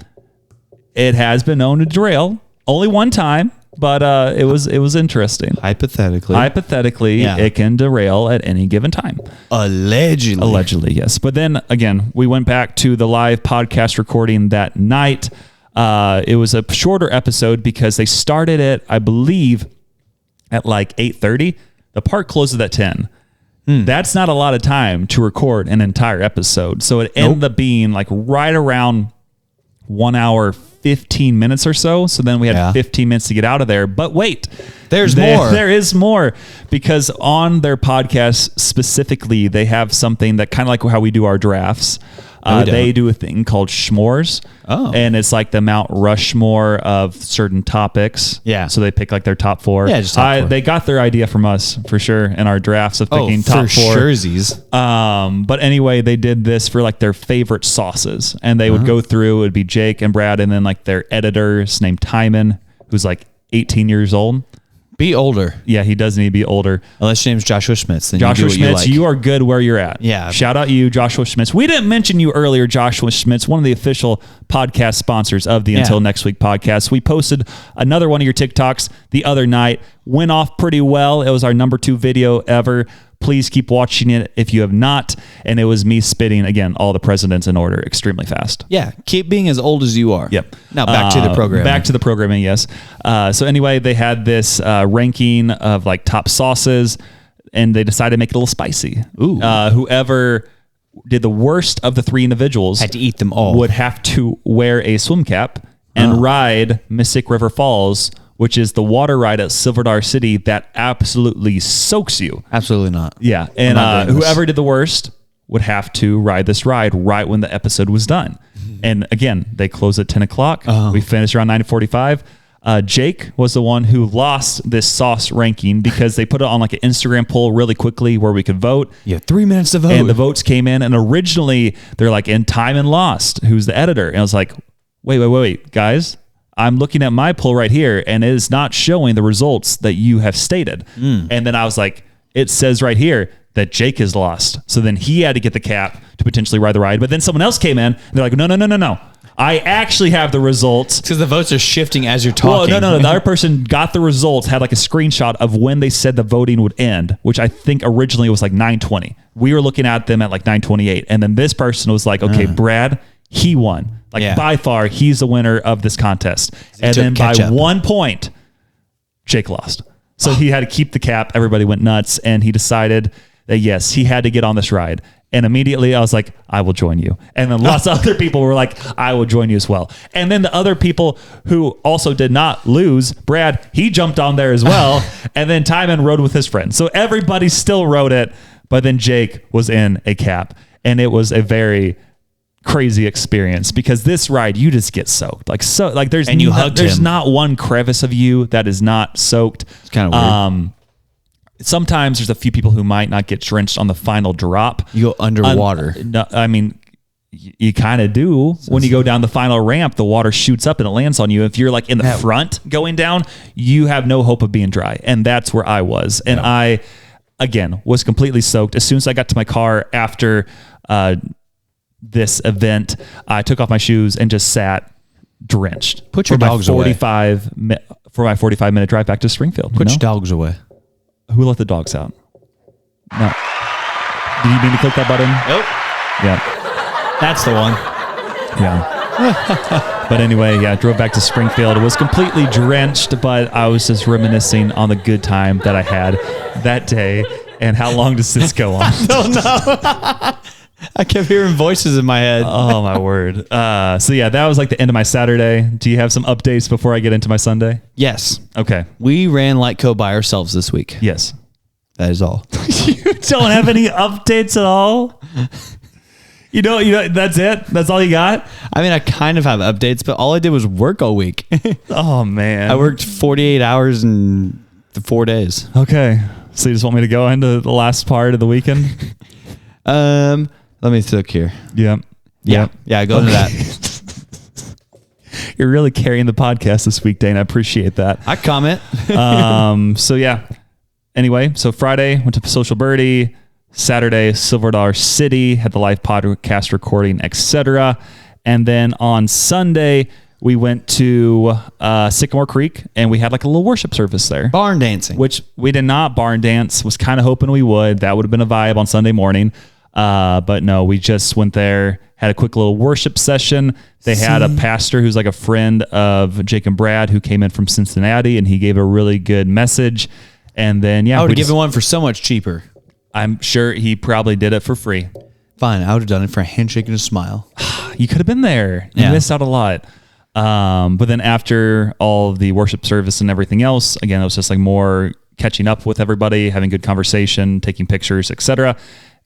it has been known to derail. Only one time. But it was interesting. Hypothetically, it can derail at any given time. Allegedly, yes. But then again, we went back to the live podcast recording that night. It was a shorter episode because they started it, I believe, at like 8:30. The park closes at 10. That's not a lot of time to record an entire episode. So it ended up being like right around 1 hour, 15 minutes or so. So then we had 15 minutes to get out of there. But wait, there's more. There is more, because on their podcast specifically, they have something that kind of like how we do our drafts. They do a thing called Schmores. Oh. And it's like the Mount Rushmore of certain topics. Yeah. So they pick like their top 4. Yeah, just top 4. They got their idea from us for sure in our drafts of picking top 4. Jerseys. But anyway, they did this for like their favorite sauces, and they would go through. It would be Jake and Brad, and then like their editors named Timon, who's like 18 years old. Be older. Yeah, he does need to be older. Unless your name's Joshua Schmitz. Then Joshua you do what Schmitz, you like. you are good where you're at. Yeah. Shout out you, Joshua Schmitz. We didn't mention you earlier, Joshua Schmitz, one of the official podcast sponsors of the Until Next Week podcast. We posted another one of your TikToks the other night. Went off pretty well. It was our number 2 video ever. Please keep watching it if you have not. And it was me spitting, again, all the presidents in order extremely fast. Yeah. Keep being as old as you are. Yep. Now back to the programming. Back to the programming, yes. So anyway, they had this ranking of like top sauces, and they decided to make it a little spicy. Ooh. Whoever did the worst of the 3 individuals had to eat them all. Would have to wear a swim cap and ride Mystic River Falls, which is the water ride at Silverdar City that absolutely soaks you. Absolutely not. Yeah. And whoever did the worst would have to ride this ride right when the episode was done. And again, they close at 10 o'clock. We finished around 9:45. Jake was the one who lost this sauce ranking because they put it on like an Instagram poll really quickly where we could vote. You have 3 minutes to vote. And the votes came in, and originally they're like, and Timon lost, who's the editor. And I was like, wait, guys. I'm looking at my poll right here, and it is not showing the results that you have stated. And then I was like, it says right here that Jake is lost. So then he had to get the cap to potentially ride the ride. But then someone else came in, and they're like, no. I actually have the results. Because the votes are shifting as you're talking. Well, no. The other person got the results, had like a screenshot of when they said the voting would end, which I think originally was like 9:20. We were looking at them at like 9:28. And then this person was like, okay, Brad, he won. Like by far, he's the winner of this contest. And then by 1 point, Jake lost. So he had to keep the cap. Everybody went nuts. And he decided that, yes, he had to get on this ride. And immediately I was like, I will join you. And then lots of other people were like, I will join you as well. And then the other people who also did not lose, Brad, he jumped on there as well. And then Timon rode with his friend. So everybody still rode it. But then Jake was in a cap. And it was a very crazy experience, because this ride you just get soaked like there's and you hugged there's him. Not one crevice of you that is not soaked. It's kind of weird. Sometimes there's a few people who might not get drenched on the final drop. You go underwater. No, I mean, you kind of do. When you go down the final ramp, the water shoots up and it lands on you. If you're like in the front going down, you have no hope of being dry. And that's where I was. And I, again, was completely soaked. As soon as I got to my car after this event, I took off my shoes and just sat drenched. Put your dogs away. For my 45-minute drive back to Springfield. Put your dogs away. Who let the dogs out? No. Did you mean to click that button? Nope. Yeah. That's the one. Yeah. But anyway, drove back to Springfield. It was completely drenched, but I was just reminiscing on the good time that I had that day. And how long does this go on? I don't know. I kept hearing voices in my head. Oh, my word. So that was like the end of my Saturday. Do you have some updates before I get into my Sunday? Yes. Okay. We ran Lightco by ourselves this week. Yes. That is all. You don't have any updates at all? You know, that's it? That's all you got? I mean, I kind of have updates, but all I did was work all week. Oh, man. I worked 48 hours and The 4 days. Okay. So you just want me to go into the last part of the weekend? Let me look here. Yeah. Yeah, go into that. You're really carrying the podcast this week, Dane. I appreciate that. I comment. So yeah. Anyway, so Friday went to Social Birdie. Saturday, Silver Dollar City, had the live podcast recording, etc. And then on Sunday, we went to Sycamore Creek, and we had like a little worship service there. Barn dancing. Which we did not barn dance. Was kind of hoping we would. That would have been a vibe on Sunday morning. But no, we just went there, had a quick little worship session. They had a pastor who's like a friend of Jake and Brad who came in from Cincinnati, and he gave a really good message. And then, yeah. I would have given one for so much cheaper. I'm sure he probably did it for free. Fine, I would have done it for a handshake and a smile. You could have been there. You missed out a lot. But then after all the worship service and everything else, again, it was just like more catching up with everybody, having good conversation, taking pictures, etc.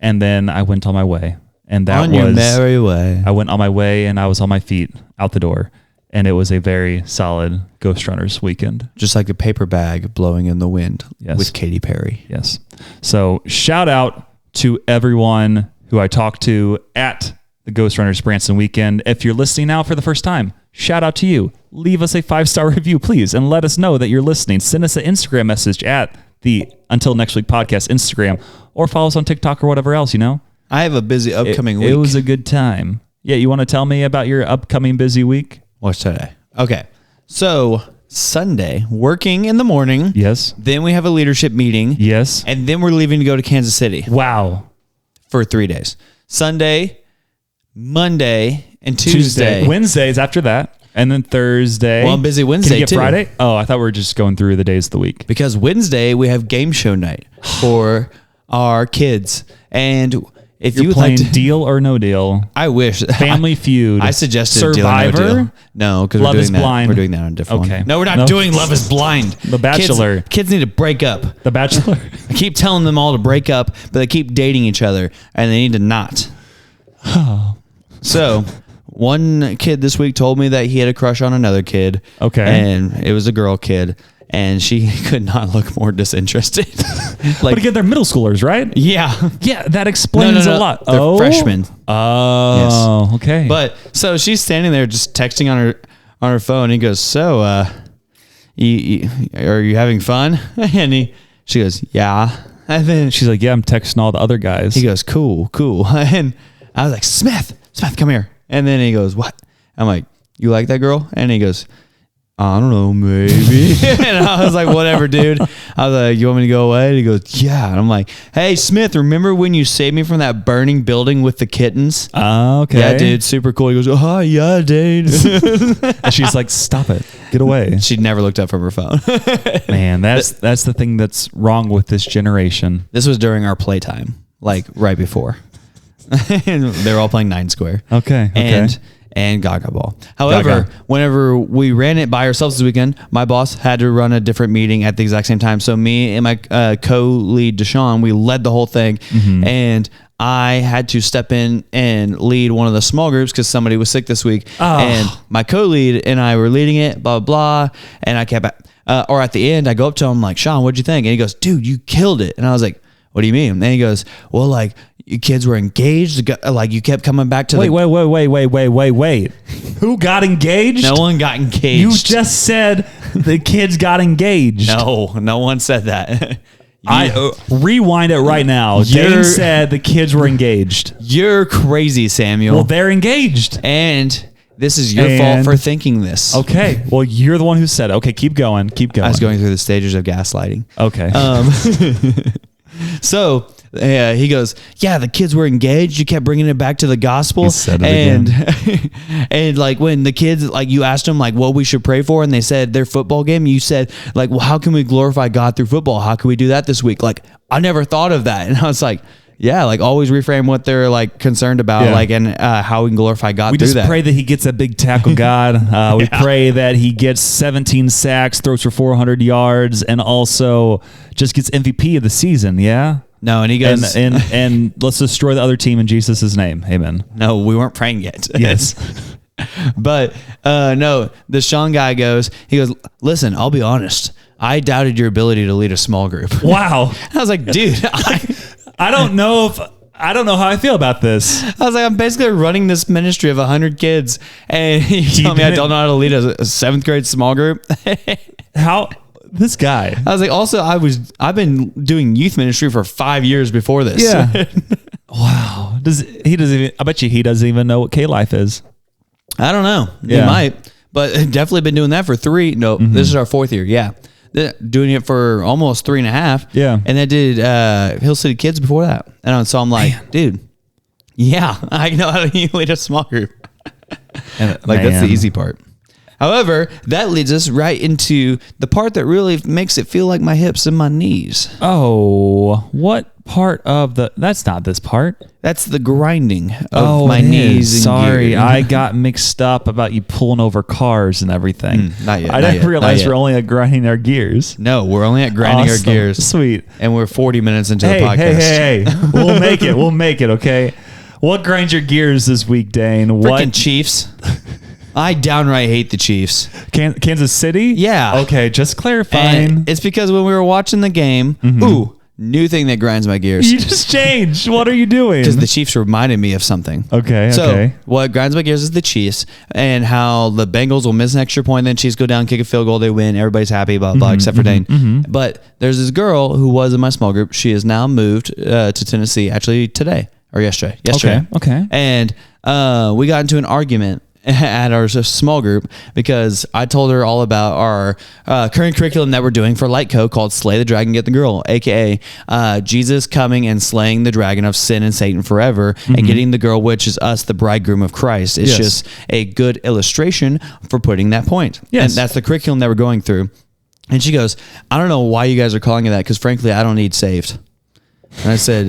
And then I went on my way. And that on your merry way. I went on my way and I was on my feet out the door. And it was a very solid Ghostrunners weekend. Just like a paper bag blowing in the wind with Katy Perry. Yes. So shout out to everyone who I talked to at the Ghostrunners Branson weekend. If you're listening now for the first time, shout out to you. Leave us a 5-star review, please, and let us know that you're listening. Send us an Instagram message at the Until Next Week Podcast Instagram, or follow us on TikTok or whatever else, you know? I have a busy upcoming week. It was a good time. Yeah, you want to tell me about your upcoming busy week? What's today? Okay. So Sunday, working in the morning. Yes. Then we have a leadership meeting. Yes. And then we're leaving to go to Kansas City. Wow. For 3 days. Sunday, Monday, and Tuesday. Wednesdays after that. And then Thursday. Well, I'm busy Wednesday, Can you get too. Friday? Oh, I thought we were just going through the days of the week. Because Wednesday, we have game show night for our kids. And if You're you would playing like to, Deal or No Deal. I wish. Family Feud. I suggested Survivor. Deal or No Deal. No, because we're Love doing is that. Blind. We're doing that on a different Okay. one. No, we're not No. doing Love is Blind. The Bachelor. Kids need to break up. The Bachelor. I keep telling them all to break up, but they keep dating each other, and they need to not. So, one kid this week told me that he had a crush on another kid. Okay. And it was a girl kid, and she could not look more disinterested. But again, they're middle schoolers, right? Yeah. Yeah, that explains a lot. They're freshmen. Oh, Yes. okay. But so she's standing there just texting on her phone. And he goes, "So, you are you having fun?" And she goes, "Yeah." And then she's like, "Yeah, I'm texting all the other guys." he goes, "Cool." And I was like, Smith, come here." And then he goes, "What?" I'm like, "You like that girl?" And he goes, "I don't know, maybe." And I was like, "Whatever, dude." I was like, "You want me to go away?" And he goes, "Yeah." And I'm like, "Hey, Smith, remember when you saved me from that burning building with the kittens?" Okay. Yeah, dude, super cool. He goes, "Oh, hi, yeah, dude." And she's like, "Stop it. Get away." She'd never looked up from her phone. Man, that's the thing that's wrong with this generation. This was during our playtime, like right before. And they were all playing 9 Square. Okay. And Gaga Ball. However, Gaga. whenever we ran it by ourselves this weekend, my boss had to run a different meeting at the exact same time. So me and my co-lead, Deshaun, we led the whole thing. Mm-hmm. And I had to step in and lead one of the small groups because somebody was sick this week. Oh. And my co-lead and I were leading it, blah, blah, blah. And I kept, or at the end, I go up to him like, "Sean, what'd you think?" And he goes, "Dude, you killed it." And I was like, "What do you mean?" And he goes, "Well, like, you kids were engaged. Like, you kept coming back to Wait. Who got engaged? No one got engaged. You just said the kids got engaged. No one said that. I rewind it right now. Dane said the kids were engaged. You're crazy, Samuel. Well, they're engaged. And this is your fault for thinking this. Okay. Well, you're the one who said it. Okay, keep going. I was going through the stages of gaslighting. Okay. So he goes, "Yeah, the kids were engaged. You kept bringing it back to the gospel." He said it again. And like when the kids, like you asked them like what we should pray for, and they said their football game. You said like, "Well, how can we glorify God through football? How can we do that this week?" Like I never thought of that, and I was like, "Yeah, like always reframe what they're like concerned about, like and how we can glorify God we through just that." pray that he gets a big tackle, God. We pray that he gets 17 sacks, throws for 400 yards, and also just gets MVP of the season. Yeah. No, and he goes, and let's destroy the other team in Jesus' name. Amen. No, we weren't praying yet. Yes. But no, the Sean guy goes, he goes, "Listen, I'll be honest. I doubted your ability to lead a small group. Wow. I was like, dude, I don't know how I feel about this. I was like, I'm basically running this ministry of 100 kids, and you tell me I don't know how to lead a 7th grade small group. How this guy? I was like, also, I've been doing youth ministry for 5 years before this. Yeah. Wow. I bet you he doesn't even know what K-Life is. I don't know. Yeah. He might, but definitely been doing that for 3. No, this is our 4th year. Yeah. Doing it for almost 3.5. Yeah. And I did Hill City Kids before that. And so I'm like, dude, yeah, I know how to lead a small group. That's the easy part. However, that leads us right into the part that really makes it feel like my hips and my knees. Oh, what part of that's not this part. That's the grinding of my knees. Sorry, gear. I got mixed up about you pulling over cars and everything. Not yet. I didn't realize we're only at grinding our gears. No, we're only at grinding our gears. Sweet. And we're 40 minutes into the podcast. Hey. We'll make it. We'll make it, okay? What grinds your gears this week, Dane? Freaking Chiefs. I downright hate the Chiefs. Kansas City? Yeah. Okay, just clarifying. And it's because when we were watching the game, new thing that grinds my gears. You just changed. What are you doing? Because the Chiefs reminded me of something. Okay. So what grinds my gears is the Chiefs and how the Bengals will miss an extra point, then Chiefs go down, kick a field goal, they win, everybody's happy, blah, blah, except for Dane. But there's this girl who was in my small group. She has now moved to Tennessee, actually today or yesterday. Okay. And we got into an argument at our small group because I told her all about our current curriculum that we're doing for Lightco called Slay the Dragon, Get the Girl, aka Jesus coming and slaying the dragon of sin and Satan forever and getting the girl, which is us, the bridegroom of Christ. It's just a good illustration for putting that point. Yes. And that's the curriculum that we're going through. And she goes, I don't know why you guys are calling it that because frankly, I don't need saved. And I said,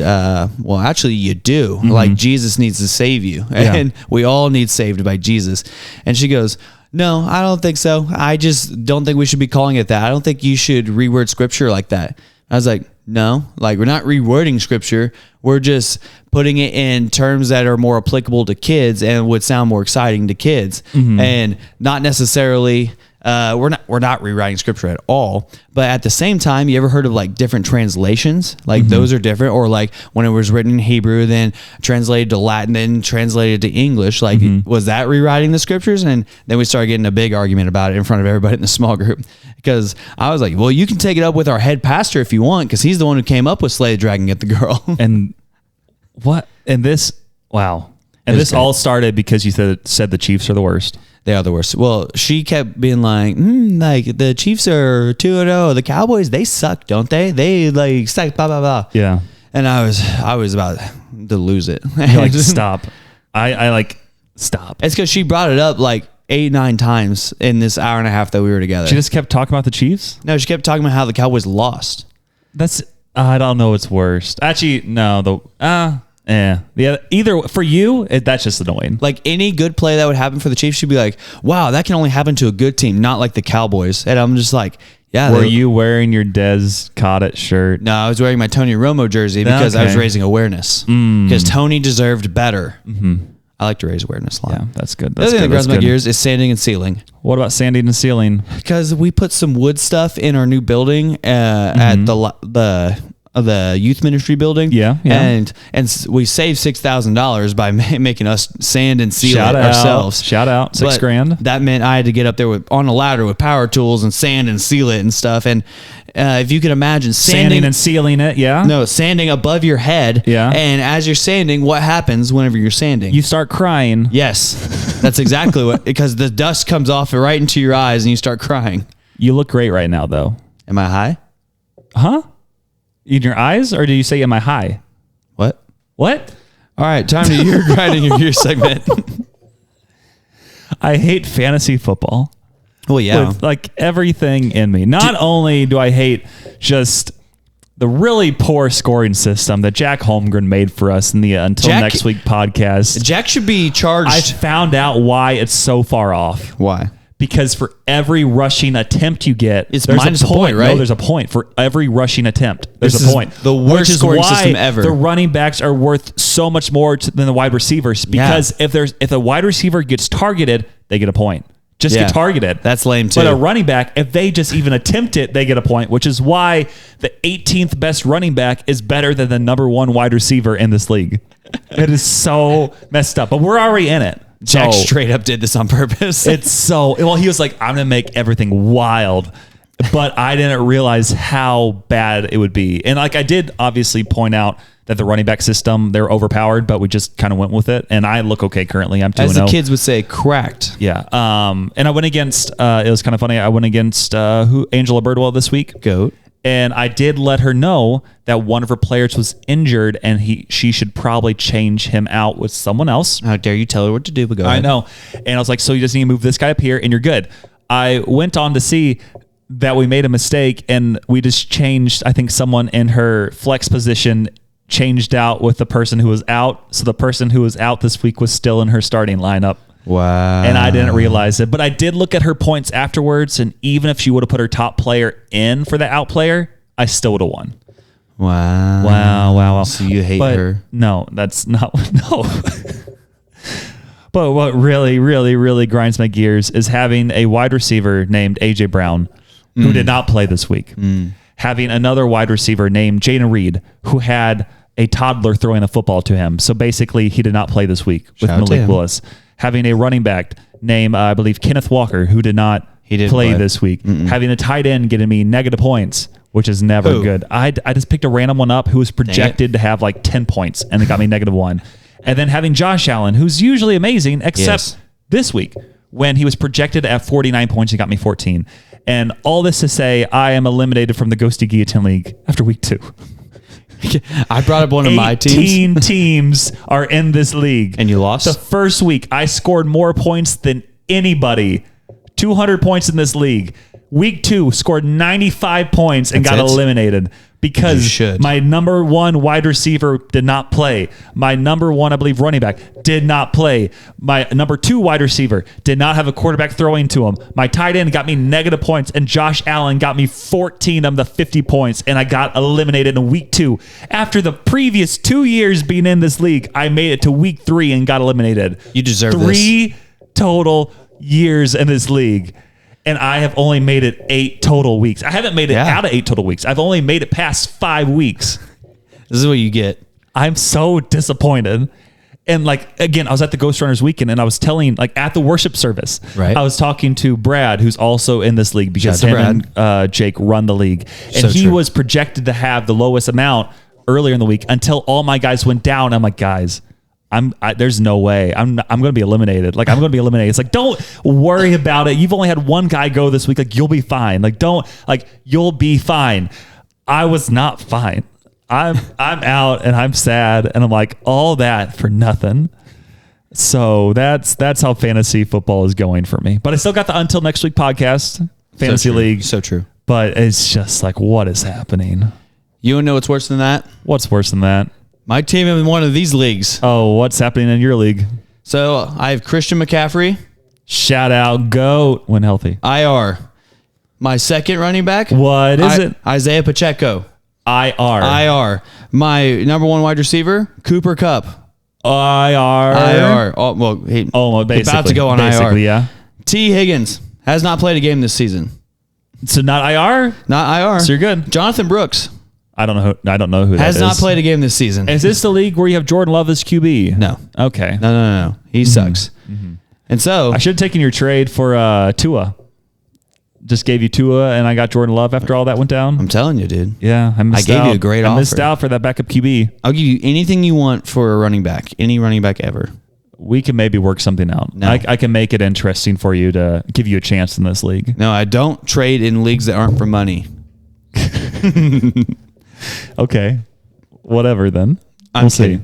well, actually you do. Like Jesus needs to save you. And we all need saved by Jesus. And she goes, no, I don't think so. I just don't think we should be calling it that. I don't think you should reword scripture like that. I was like, no, like we're not rewording scripture. We're just putting it in terms that are more applicable to kids and would sound more exciting to kids and not necessarily we're not rewriting scripture at all, but at the same time, you ever heard of like different translations? Like those are different, or like when it was written in Hebrew, then translated to Latin, then translated to English. Like, was that rewriting the scriptures? And then we started getting a big argument about it in front of everybody in the small group because I was like, well, you can take it up with our head pastor if you want, because he's the one who came up with Slay the Dragon, Get the Girl. And what? And this, wow. And this all started because you said the Chiefs are the worst. They are the worst. Well, she kept being like, like the Chiefs are 2-0. The Cowboys, they suck, don't they? They like suck, blah, blah, blah. Yeah. And I was about to lose it. You're like, stop. I like, stop. It's because she brought it up like 8-9 times in this hour and a half that we were together. She just kept talking about the Chiefs? No, she kept talking about how the Cowboys lost. That's, I don't know what's worst. Actually, no, either for you, that's just annoying. Like any good play that would happen for the Chiefs, she'd be like, wow, that can only happen to a good team, not like the Cowboys. And I'm just like, yeah. Were you wearing your Des Cottet shirt? No, I was wearing my Tony Romo jersey because I was raising awareness. Because Tony deserved better. I like to raise awareness a lot. Yeah, that's good. The other thing that grinds my gears is sanding and sealing. What about sanding and sealing? Because we put some wood stuff in our new building at the youth ministry building. Yeah. And we saved $6,000 by making us sand and seal it ourselves. Shout out. $6,000. That meant I had to get up there on a ladder with power tools and sand and seal it and stuff. And if you can imagine sanding and sealing it, sanding above your head. Yeah. And as you're sanding, what happens whenever you're sanding? You start crying. Yes. That's exactly what, because the dust comes off right into your eyes and you start crying. You look great right now, though. Am I high? Huh? In your eyes, or do you say, am I high? What? All right, time to your grinding your gear segment. I hate fantasy football. Well, yeah. With like everything in me. Not only do I hate just the really poor scoring system that Jack Holmgren made for us in the Until Next Week podcast. Jack should be charged. I found out why it's so far off. Why? Because for every rushing attempt you get, it's minus a point, right? No, there's a point for every rushing attempt. There's a point. The worst scoring system ever. The running backs are worth so much more than the wide receivers because if a wide receiver gets targeted, they get a point. just get targeted. That's lame too. But a running back, if they just even attempt it, they get a point, which is why the 18th best running back is better than the number 1 wide receiver in this league. It is so messed up, but we're already in it. Jack straight up did this on purpose. It's so, well, he was like, I'm going to make everything wild. But I didn't realize how bad it would be. And like I did obviously point out that the running back system, they're overpowered, but we just kind of went with it. And I look okay currently. I'm 2-0. As the kids would say, cracked. Yeah. And I went against, it was kind of funny. I went against Angela Birdwell this week. Goat. And I did let her know that one of her players was injured and she should probably change him out with someone else. How dare you tell her what to do, but go ahead. I know. And I was like, so you just need to move this guy up here and you're good. I went on to see that we made a mistake and we just changed, I think someone in her flex position changed out with the person who was out. So the person who was out this week was still in her starting lineup. Wow. And I didn't realize it, but I did look at her points afterwards. And even if she would have put her top player in for the out player, I still would have won. Wow. So you hate her? No, that's not, no. But what really, really, really grinds my gears is having a wide receiver named AJ Brown, who did not play this week. Having another wide receiver named Jaden Reed, who had a toddler throwing a football to him. So basically, he did not play this week with Malik Willis. Having a running back named, I believe, Kenneth Walker, who did not play this week. Having a tight end getting me negative points, which is never good. I just picked a random one up who was projected to have like 10 points, and it got me -1. And then having Josh Allen, who's usually amazing, except this week, when he was projected at 49 points, he got me 14. And all this to say, I am eliminated from the Ghosty Guillotine League after week 2. I brought up one of my teams. 18 teams are in this league. And you lost? The first week, I scored more points than anybody. 200 points in this league. Week 2, scored 95 points and got eliminated because my number 1 wide receiver did not play. My number 1, I believe, running back did not play. My number 2 wide receiver did not have a quarterback throwing to him. My tight end got me negative points, and Josh Allen got me 14 of the 50 points, and I got eliminated in week 2. After the previous 2 years being in this league, I made it to week 3 and got eliminated. You deserve 3 total years in this league. And I have only made it 8 total weeks. I haven't made it out of 8 total weeks. I've only made it past 5 weeks. This is what you get. I'm so disappointed. And like, again, I was at the Ghostrunners weekend and I was telling, like at the worship service, I was talking to Brad, who's also in this league because him and Jake run the league. And he was projected to have the lowest amount earlier in the week until all my guys went down. I'm like, guys, there's no way I'm going to be eliminated. Like I'm going to be eliminated. It's like, don't worry about it. You've only had one guy go this week. Like you'll be fine. You'll be fine. I was not fine. I'm out and I'm sad. And I'm like, all that for nothing. So that's how fantasy football is going for me, but I still got the Until Next Week podcast, fantasy league. So true. But it's just like, what is happening? You know what's worse than that? What's worse than that? My team in one of these leagues. Oh, what's happening in your league? So I have Christian McCaffrey. Shout out, GOAT when healthy. IR. My second running back. What is it? Isaiah Pacheco. IR. My number 1 wide receiver, Cooper Kupp. IR. Oh, well, he's basically about to go on IR. Yeah. T. Higgins has not played a game this season. So not IR? Not IR. So you're good. Jonathan Brooks. I don't know who that is. Has not played a game this season. Is this the league where you have Jordan Love as QB? No. Okay. No. He sucks. And so I should have taken your trade for Tua. Just gave you Tua and I got Jordan Love after all that went down. I'm telling you, dude. Yeah, I gave you a great offer. I missed out for that backup QB. I'll give you anything you want for a running back. Any running back ever. We can maybe work something out. No. I can make it interesting for you to give you a chance in this league. No, I don't trade in leagues that aren't for money. Okay. Whatever then. We'll see.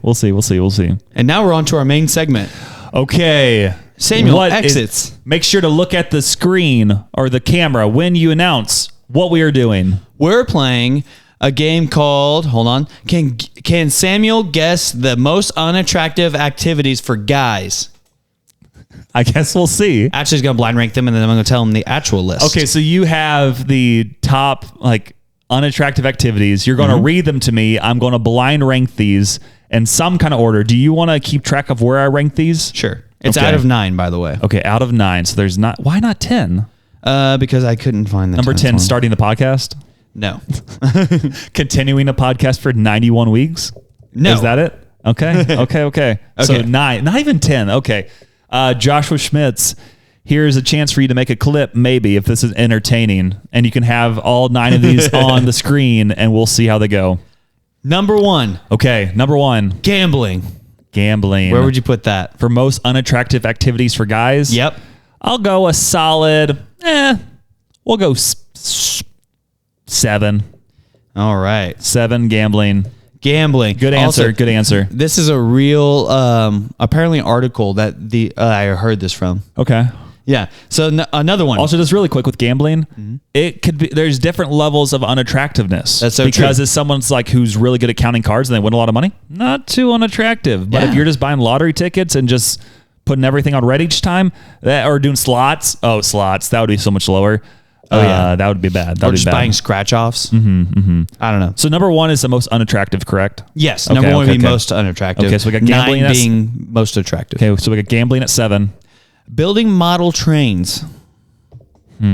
And now we're on to our main segment. Okay. Samuel exits. Make sure to look at the screen or the camera when you announce what we are doing. We're playing a game called, hold on, can Samuel guess the most unattractive activities for guys? I guess we'll see. Actually, he's going to blind rank them, and then I'm going to tell him the actual list. Okay, so you have the top unattractive activities. You're going to read them to me. I'm going to blind rank these in some kind of order. Do you want to keep track of where I rank these? Sure. It's Okay. out of 9, by the way. Okay, out of 9. So there's not. Why not 10? Because I couldn't find the Number 10, one. starting the podcast, No. continuing a podcast for 91 weeks. No. Is that it? Okay. Okay. So Okay. 9, not even 10. Okay. Joshua Schmitz. Here's a chance for you to make a clip, maybe, if this is entertaining. And you can have all 9 of these on the screen, and we'll see how they go. Number 1, Okay, number 1, gambling. gambling. Where would you put that? For most unattractive activities for guys? Yep. I'll go a solid, we'll go 7. All right. 7 gambling. Gambling. Good answer. Also, Good answer. This is a real, apparently article that I heard this from. Okay. Yeah. So another one. Also, just really quick with gambling, it could be there's different levels of unattractiveness. That's so because true. if someone's like who's really good at counting cards and they win a lot of money, not too unattractive. But Yeah. if you're just buying lottery tickets and just putting everything on red each time, or doing slots, that would be so much lower. Yeah. That would be bad. That or would just be bad. buying scratch offs. I don't know. So number 1 is the most unattractive, correct? Yes. Okay, Number 1 would be okay. most unattractive. Okay, so we got gambling 9 as- being most attractive. Okay, so we got gambling at 7. Building model trains. I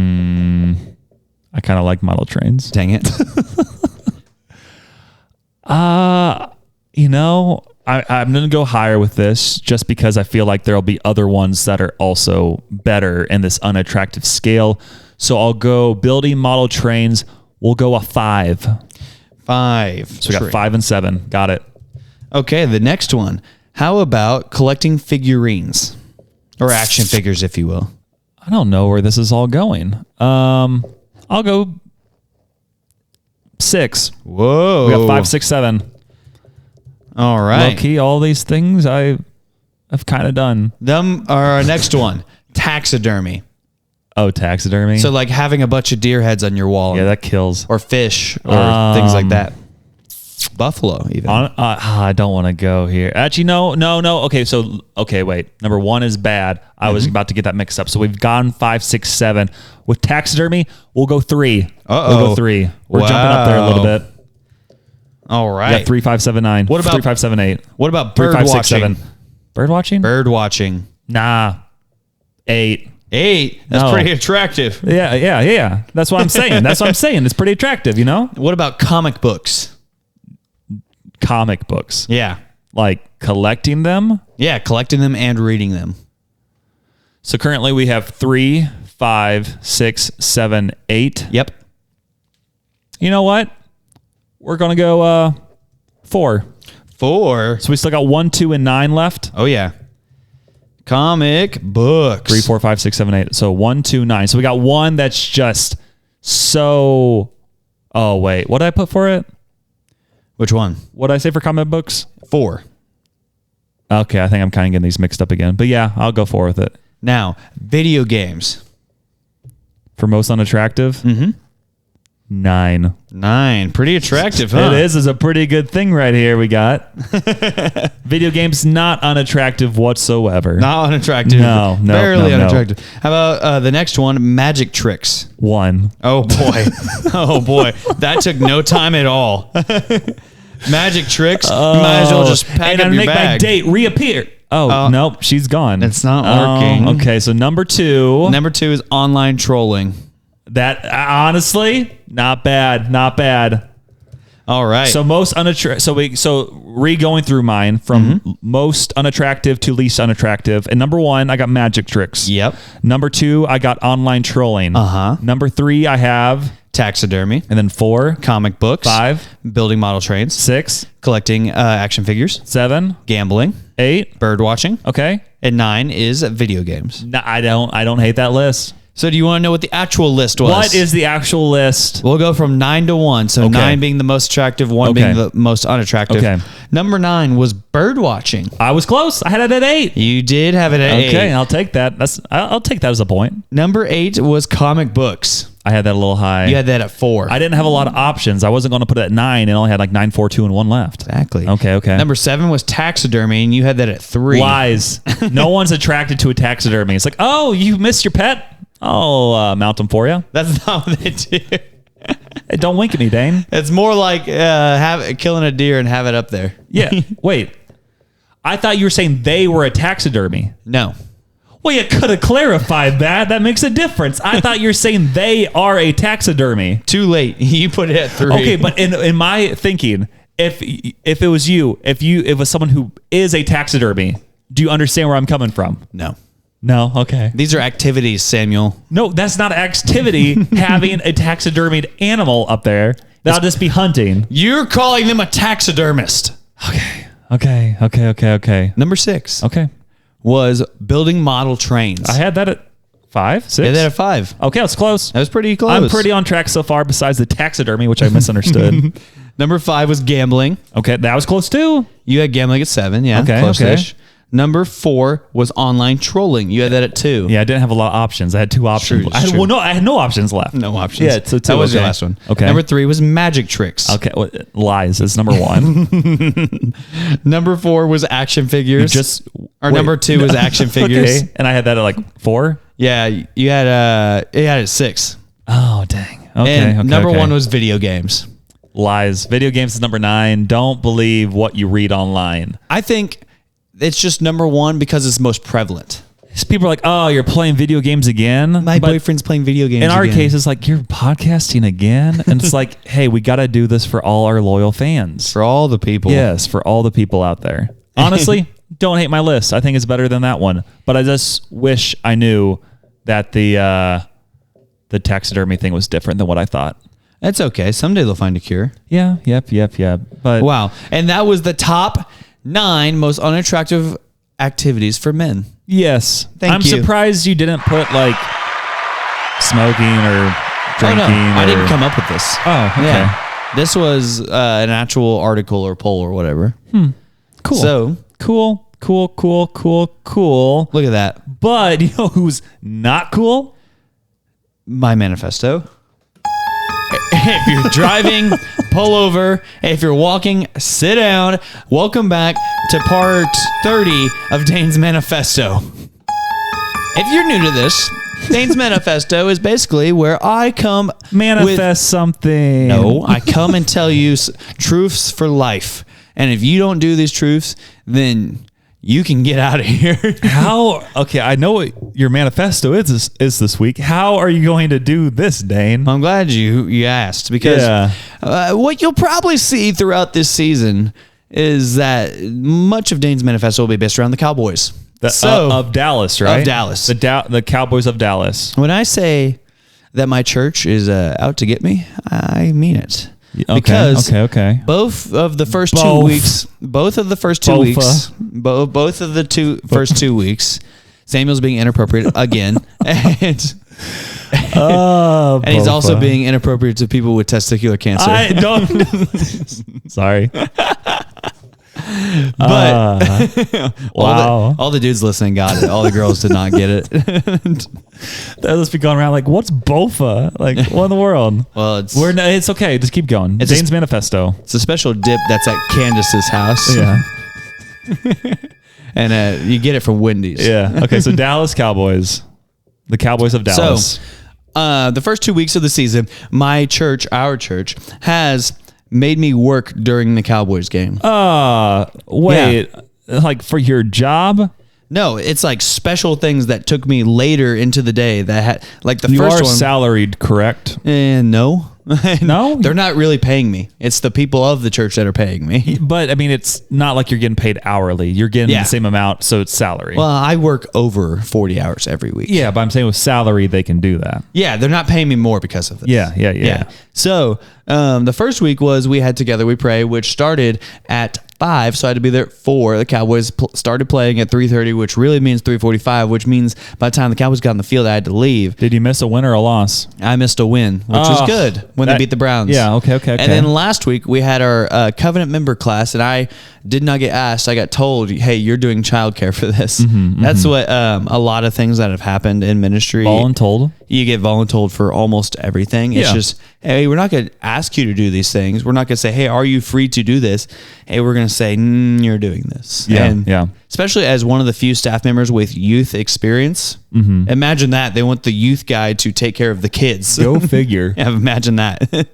kind of like model trains. Dang it. You know, I'm going to go higher with this just because I feel like there'll be other ones that are also better in this unattractive scale. So I'll go building model trains. We'll go a 5. 5. So we got 5 and 7. Got it. Okay, the next one. How about collecting figurines? Or action figures, if you will. I don't know where this is all going. I'll go 6. Whoa. We got 5, 6, 7. All right. Low key, all these things I've kind of done. Them are our next one. Taxidermy. Oh, taxidermy. So like having a bunch of deer heads on your wall. yeah, that kills. Or fish or things like that. Buffalo even. I don't want to go here. Actually, no. Okay, wait. Number 1 is bad. I was about to get that mixed up. So we've gone 5, 6, 7. With taxidermy, we'll go 3. Uh-oh. We'll go 3. We're jumping up there a little bit. All right. Yeah, 3, 5, 7, 9. What about- 3, 5, 7, 8? What about 3, bird 5, 6, watching? 7. Bird watching? Bird watching. Nah. 8. 8. That's No. pretty attractive. Yeah. That's what I'm saying. It's pretty attractive, you know? What about comic books? Comic books. Yeah. Like collecting them. Yeah, collecting them and reading them. So currently we have 3, 5, 6, 7, 8. Yep. You know what? We're going to go 4. 4. So we still got 1, 2, and 9 left. Oh yeah. Comic books. 3, 4, 5, 6, 7, 8. So 1, 2, 9. So we got one that's just so. Oh, wait. What did I put for it? Which one? What did I say for comic books? 4. Okay, I think I'm kind of getting these mixed up again. But yeah, I'll go 4 with it. Now, video games. For most unattractive? 9. 9. Pretty attractive, huh? It is a pretty good thing right here we got. Video games not unattractive whatsoever. Not unattractive. No, Barely no. unattractive. How about the next one? Magic tricks. 1. Oh boy. Oh boy. That took no time at all. Magic tricks. You might as well just pack and up I your make bag. my date reappear. Oh, nope, she's gone. It's not working. Okay, so number 2. Number 2 is online trolling. That honestly, not bad. All right. So most unattractive. So going through mine from most unattractive to least unattractive. And number 1, I got magic tricks. Yep. Number 2, I got online trolling. Number 3, I have, Taxidermy. and then 4, Comic books. 5, Building model trains. 6, Collecting action figures. 7, Gambling. 8. Bird watching. Okay. And 9 is video games. No, I don't hate that list. So do you want to know what the actual list was? What is the actual list? We'll go from 9 to 1. So Okay. 9 being the most attractive, 1 Okay. being the most unattractive. Okay. Number 9 was bird watching. I was close. I had it at 8. You did have it at 8. Okay, I'll take that. I'll take that as a point. Number 8 was comic books. I had that a little high. You had that at 4. I didn't have a lot of options. I wasn't going to put it at 9 and only had like 9, 4, 2, and 1 left. Exactly. Okay. Number 7 was taxidermy, and you had that at 3. Lies. No one's attracted to a taxidermy. It's like, oh, you missed your pet? I'll mount them for you. That's not what they do. Hey, don't wink at me, Dane. It's more like killing a deer and have it up there. Yeah. Wait. I thought you were saying they were a taxidermy. No. Well, you could have clarified that. That makes a difference. I thought you were saying they are a taxidermy. Too late. You put it at 3. Okay, but in my thinking, if it was you, if it was someone who is a taxidermy, do you understand where I'm coming from? No. No. Okay. These are activities, Samuel. No, that's not activity. Having a taxidermied animal up there, that'll just be hunting. You're calling them a taxidermist. Okay. Number 6. Okay. Was building model trains. I had that at 5, 6. Yeah, that at 5. Okay, that's close. That was pretty close. I'm pretty on track so far. Besides the taxidermy, which I misunderstood. Number 5 was gambling. Okay, that was close too. You had gambling at 7. Yeah, Okay, close-ish. Number 4 was online trolling. You had that at 2. Yeah, I didn't have a lot of options. I had 2 options. True, I had, true. well, no, I had no options left. No options. Yeah, so 2. That was your okay. last one. Okay. Number 3 was magic tricks. Okay, well, lies is number 1. Number 4 was action figures. Number 2 was action figures. Okay, and I had that at like 4. Yeah, you had it at 6. Oh dang. Okay. And number 1 was video games. lies. Video games is number 9. Don't believe what you read online. I think it's just number 1 because it's most prevalent. People are like, oh, you're playing video games again? My boyfriend's playing video games in our again. case, it's like, you're podcasting again? And it's like, hey, we got to do this for all our loyal fans. For all the people. Yes, for all the people out there. Honestly, don't hate my list. I think it's better than that one. But I just wish I knew that the taxidermy thing was different than what I thought. That's okay. Someday they'll find a cure. Yeah, yep. But Wow. And that was the top 9 most unattractive activities for men. yes, Thank I'm you. surprised you didn't put like smoking or drinking. I didn't come up with this. Oh, okay. Yeah. This was an actual article or poll or whatever. Cool. So cool. look at that. But you know who's not cool? My manifesto. If you're driving, pull over. If you're walking, sit down. Welcome back to part 30 of Dane's Manifesto. If you're new to this, Dane's Manifesto is basically where I come Manifest something. No, I come and tell you truths for life. And if you don't do these truths, then you can get out of here. How? Okay, I know what your manifesto is this week. How are you going to do this, Dane? I'm glad you asked because what you'll probably see throughout this season is that much of Dane's Manifesto will be based around the Cowboys. Of Dallas, right? Of Dallas. The Cowboys of Dallas. When I say that my church is out to get me, I mean it. Okay, Because okay. both of the first Both. 2 weeks, both of the first 2 Bofa. weeks, both of the first 2 weeks, Samuel's being inappropriate again, and he's also Bofa. being inappropriate to people with testicular cancer. I don't. Sorry. But Wow. all the dudes listening got it. All the girls did not get it. That must be going around like, what's Bofa? Like, what in the world? Well, it's It's okay. Just keep going. It's Dane's Manifesto. it's a special dip that's at Candace's house. Yeah. And you get it from Wendy's. Yeah. Okay. So Dallas Cowboys, the Cowboys of Dallas. So, the first 2 weeks of the season, our church, has made me work during the Cowboys game. Wait, like for your job? No, it's like special things that took me later into the day that had, like the You first are one. salaried, correct? No. No? They're not really paying me. It's the people of the church that are paying me. But I mean, it's not like you're getting paid hourly. You're getting Yeah. the same amount, so it's salary. Well, I work over 40 hours every week. yeah, but I'm saying with salary, they can do that. Yeah, they're not paying me more because of this. Yeah. So the first week was we had Together We Pray, which started at 5, so I had to be there at 4. The Cowboys started playing at 3:30, which really means 3:45, which means by the time the Cowboys got on the field, I had to leave. Did you miss a win or a loss? I missed a win, which was good when they beat the Browns. Yeah, okay. And then last week we had our covenant member class, and I did not get asked. I got told, "Hey, you're doing childcare for this." That's what a lot of things that have happened in ministry. Voluntold? You get voluntold for almost everything. It's Yeah. just, hey, we're not going to ask you to do these things. We're not going to say, hey, are you free to do this? Hey, we're going to say, you're doing this. Yeah. Especially as one of the few staff members with youth experience. Imagine that. They want the youth guy to take care of the kids. Go figure. Yeah, imagine that.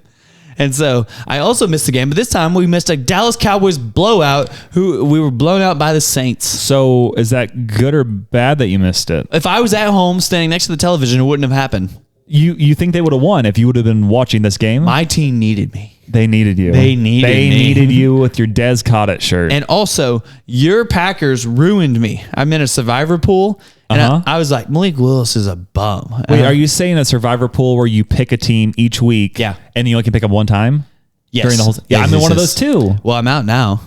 And so I also missed the game, but this time we missed a Dallas Cowboys blowout. Who we were blown out by the Saints. So is that good or bad that you missed it? If I was at home standing next to the television, it wouldn't have happened. You think they would have won if you would have been watching this game? My team needed me. They needed you. They needed me. You with your Des Cottet shirt. And also, your Packers ruined me. I'm in a survivor pool, and I was like, Malik Willis is a bum. Wait, are you saying a survivor pool where you pick a team each week? Yeah. And you only can pick up one time? Yes. During the whole I'm in one of those too. Well, I'm out now.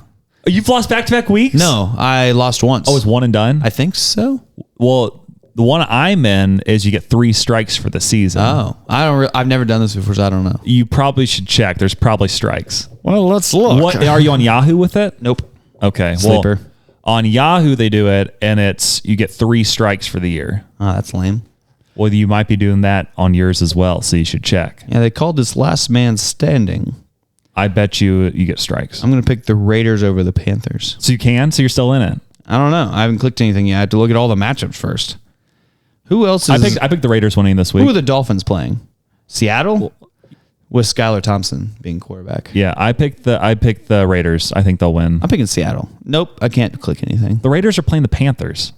You've lost back-to-back weeks? No, I lost once. Oh, it's one and done? I think so. Well, the one I'm in is you get 3 strikes for the season. Oh, I've never done this before, so I don't know. You probably should check. There's probably strikes. Well, let's look. What are you on Yahoo with it? Nope. Okay. Sleeper. Well, on Yahoo they do it, and it's you get 3 strikes for the year. Oh, that's lame. Well, you might be doing that on yours as well, so you should check. Yeah, they called this last man standing. I bet you get strikes. I'm going to pick the Raiders over the Panthers. So you can? So you're still in it? I don't know. I haven't clicked anything yet. I have to look at all the matchups first. Who else is... I picked the Raiders winning this week. Who are the Dolphins playing? Seattle? With Skylar Thompson being quarterback. Yeah, I picked the Raiders. I think they'll win. I'm picking Seattle. Nope, I can't click anything. The Raiders are playing the Panthers.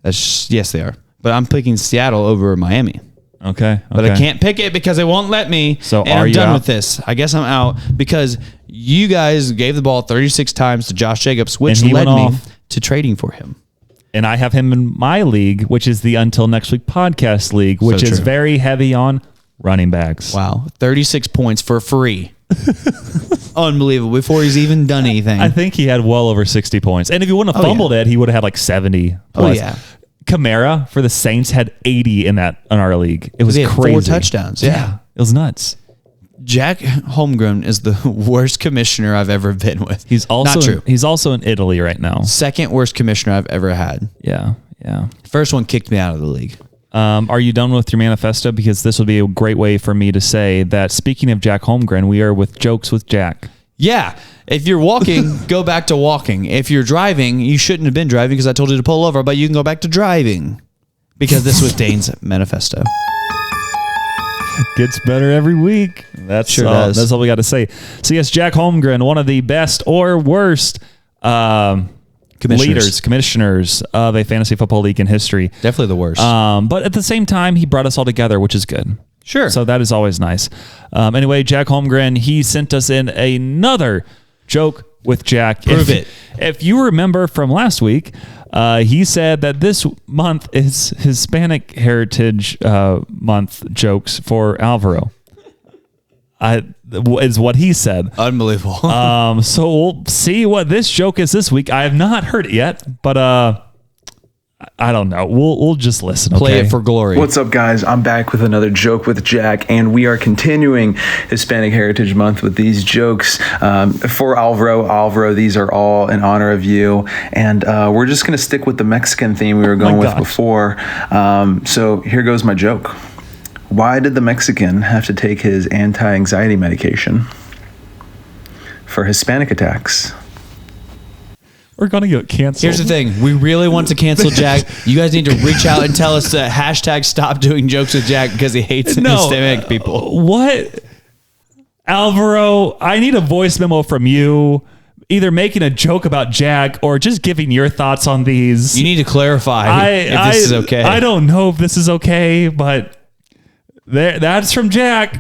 Yes, they are. But I'm picking Seattle over Miami. Okay. But I can't pick it because it won't let me. So and are I'm you done out? with this. I guess I'm out because you guys gave the ball 36 times to Josh Jacobs, which And he led went me off. to trading for him. And I have him in my league, which is the Until Next Week podcast league, which is true. very heavy on running backs. Wow, 36 points for free. Unbelievable. Before he's even done anything. I think he had well over 60 points. And if he wouldn't have fumbled it, he would have had like 70 plus. yeah. Kamara for the Saints had 80 in our league. It was He had crazy. 4 touchdowns. Yeah. It was nuts. Jack Holmgren is the worst commissioner I've ever been with. He's also not true. He's also in Italy right now. Second worst commissioner I've ever had. Yeah. First one kicked me out of the league. Are you done with your manifesto? Because this would be a great way for me to say that speaking of Jack Holmgren, we are with Jokes with Jack. Yeah. If you're walking, go back to walking. If you're driving, you shouldn't have been driving because I told you to pull over, but you can go back to driving because this was Dane's manifesto. Gets better every week. That's Sure does. That's all we got to say. So yes, Jack Holmgren, one of the best or worst commissioners of a fantasy football league in history. Definitely the worst. But at the same time, he brought us all together, which is good. Sure. So that is always nice. Anyway, Jack Holmgren, he sent us in another joke with Jack. Prove it. If you remember from last week, he said that this month is Hispanic Heritage Month jokes for Alvaro. Is what he said. Unbelievable. So we'll see what this joke is this week. I have not heard it yet, but I don't know. We'll just listen. Play okay? it for glory. What's up, guys? I'm back with another joke with Jack, and we are continuing Hispanic Heritage Month with these jokes for Alvaro. Alvaro, these are all in honor of you, and we're just going to stick with the Mexican theme we were going with before. So here goes my joke. Why did the Mexican have to take his anti-anxiety medication? For Hispanic attacks. We're going to get canceled. Here's the thing. We really want to cancel Jack. You guys need to reach out and tell us to hashtag stop doing jokes with Jack because he hates Hispanic people. What? Alvaro, I need a voice memo from you, either making a joke about Jack or just giving your thoughts on these. You need to clarify if this is okay. I don't know if this is okay, but that's from Jack.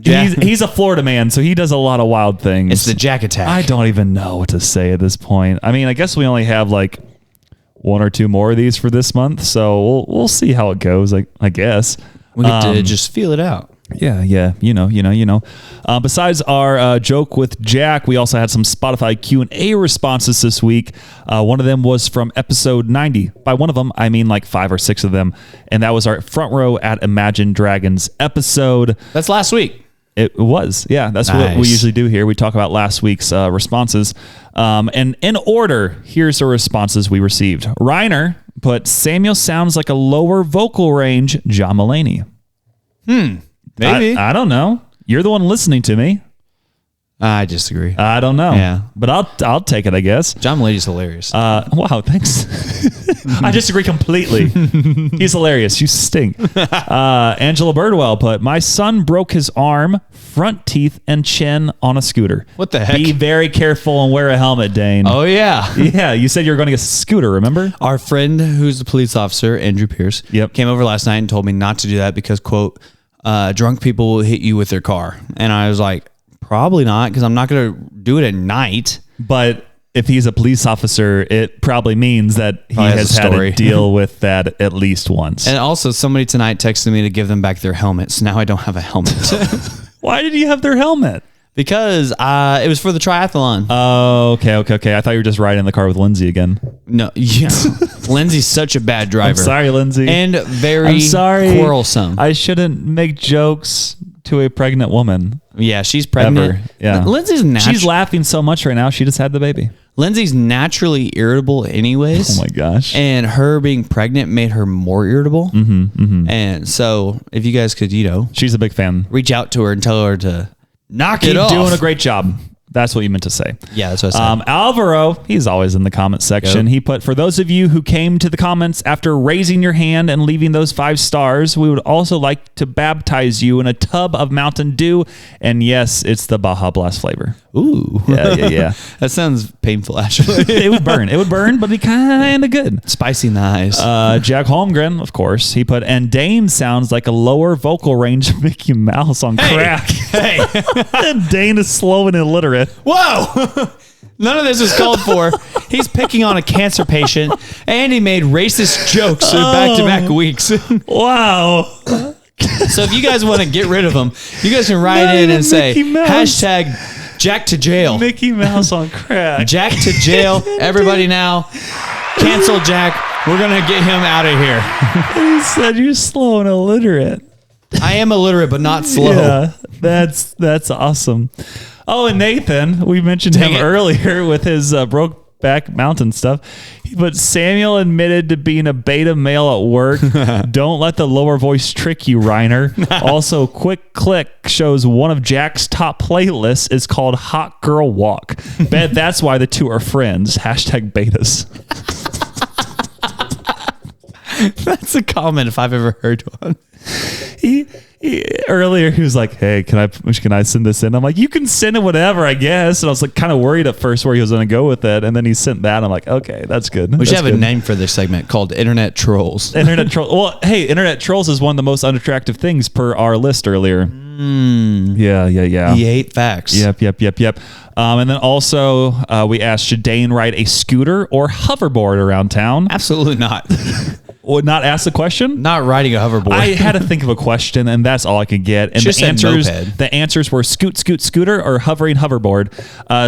He's a Florida man, so he does a lot of wild things. It's the Jack attack. I don't even know what to say at this point. I mean, I guess we only have like 1 or 2 more of these for this month, so we'll see how it goes. I guess we get to just feel it out. Yeah. You know. Besides our joke with Jack, we also had some Spotify Q&A responses this week. One of them was from episode 90. By one of them, I mean like 5 or 6 of them, and that was our Front Row at Imagine Dragons episode. That's last week. It was, yeah. That's what we usually do here. We talk about last week's responses. And in order, here's the responses we received. Reiner put, Samuel sounds like a lower vocal range John Mulaney. Maybe. I don't know. You're the one listening to me. I disagree. I don't know. Yeah. But I'll take it, I guess. John Mulaney's hilarious. Wow, thanks. I disagree completely. He's hilarious. You stink. Angela Birdwell put, my son broke his arm front teeth and chin on a scooter. What the heck? Be very careful and wear a helmet, Dane. Oh, yeah. Yeah, you said you were going to get a scooter, remember? Our friend who's a police officer, Andrew Pierce, came over last night and told me not to do that because, quote, drunk people will hit you with their car. And I was like, probably not, because I'm not going to do it at night. But if he's a police officer, it probably means that he has had to deal with that at least once. And also, somebody tonight texted me to give them back their helmets. Now I don't have a helmet. Why did you have their helmet? Because it was for the triathlon. Oh, okay. I thought you were just riding in the car with Lindsay again. No, yeah. Lindsay's such a bad driver. I'm sorry, Lindsay. And very quarrelsome. I shouldn't make jokes to a pregnant woman. Yeah, she's pregnant. Ever. Yeah. Lindsay's She's laughing so much right now. She just had the baby. Lindsay's naturally irritable anyways. Oh my gosh. And her being pregnant made her more irritable. And so if you guys could, she's a big fan. Reach out to her and tell her to knock it off. Keep doing a great job. That's what you meant to say. Yeah, that's what I said. Alvaro, he's always in the comment section. He put, for those of you who came to the comments after raising your hand and leaving those 5 stars, we would also like to baptize you in a tub of Mountain Dew. And yes, it's the Baja Blast flavor. Ooh. Yeah. That sounds painful, actually. It would burn, but it'd be kind of good. Spicy in the eyes. Jack Holmgren, of course, he put, and Dane sounds like a lower vocal range of Mickey Mouse on crack. Hey. And Dane is slow and illiterate. Whoa! None of this is called for. He's picking on a cancer patient, and he made racist jokes back-to-back weeks. Wow. So if you guys want to get rid of him, you guys can write in and say, hashtag Jack to jail. Mickey Mouse on crack. Jack to jail. Everybody now. Cancel Jack. We're going to get him out of here. He said you're slow and illiterate. I am illiterate, but not slow. Yeah, that's awesome. Oh, and Nathan, we mentioned him earlier with his Brokeback Mountain stuff. But Samuel admitted to being a beta male at work. Don't let the lower voice trick you, Reiner. Also, Quick Click shows one of Jack's top playlists is called Hot Girl Walk. Bet that's why the two are friends. Hashtag betas. That's a comment if I've ever heard one. Earlier he was like, hey, can I send this in? I'm like, you can send it whatever, I guess. And I was like kind of worried at first where he was going to go with it, and then he sent that. I'm like, okay, that's good. We should have a name for this segment called Internet Trolls. Internet Trolls. Well, hey, Internet Trolls is one of the most unattractive things per our list earlier. Yeah. He ate facts. Yep. And then also we asked, should Dane ride a scooter or hoverboard around town? Absolutely not. Would not ask the question? Not riding a hoverboard. I had to think of a question, and that's all I could get. And the answers were scoot, scooter, or hovering hoverboard.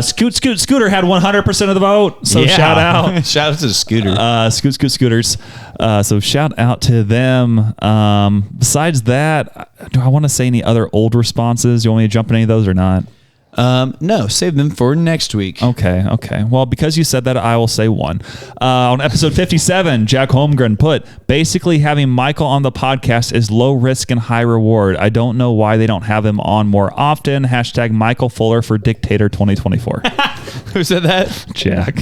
Scoot, scooter had 100% of the vote. So shout out. Shout out to the scooter. Scooters. So shout out to them. Besides that, do I want to say any other old responses? Do you want me to jump in any of those or not? No, save them for next week. Okay. Well, because you said that, I will say one. On episode 57, Jack Holmgren put, basically having Michael on the podcast is low risk and high reward. I don't know why they don't have him on more often. Hashtag Michael Fuller for Dictator 2024. Who said that? Jack.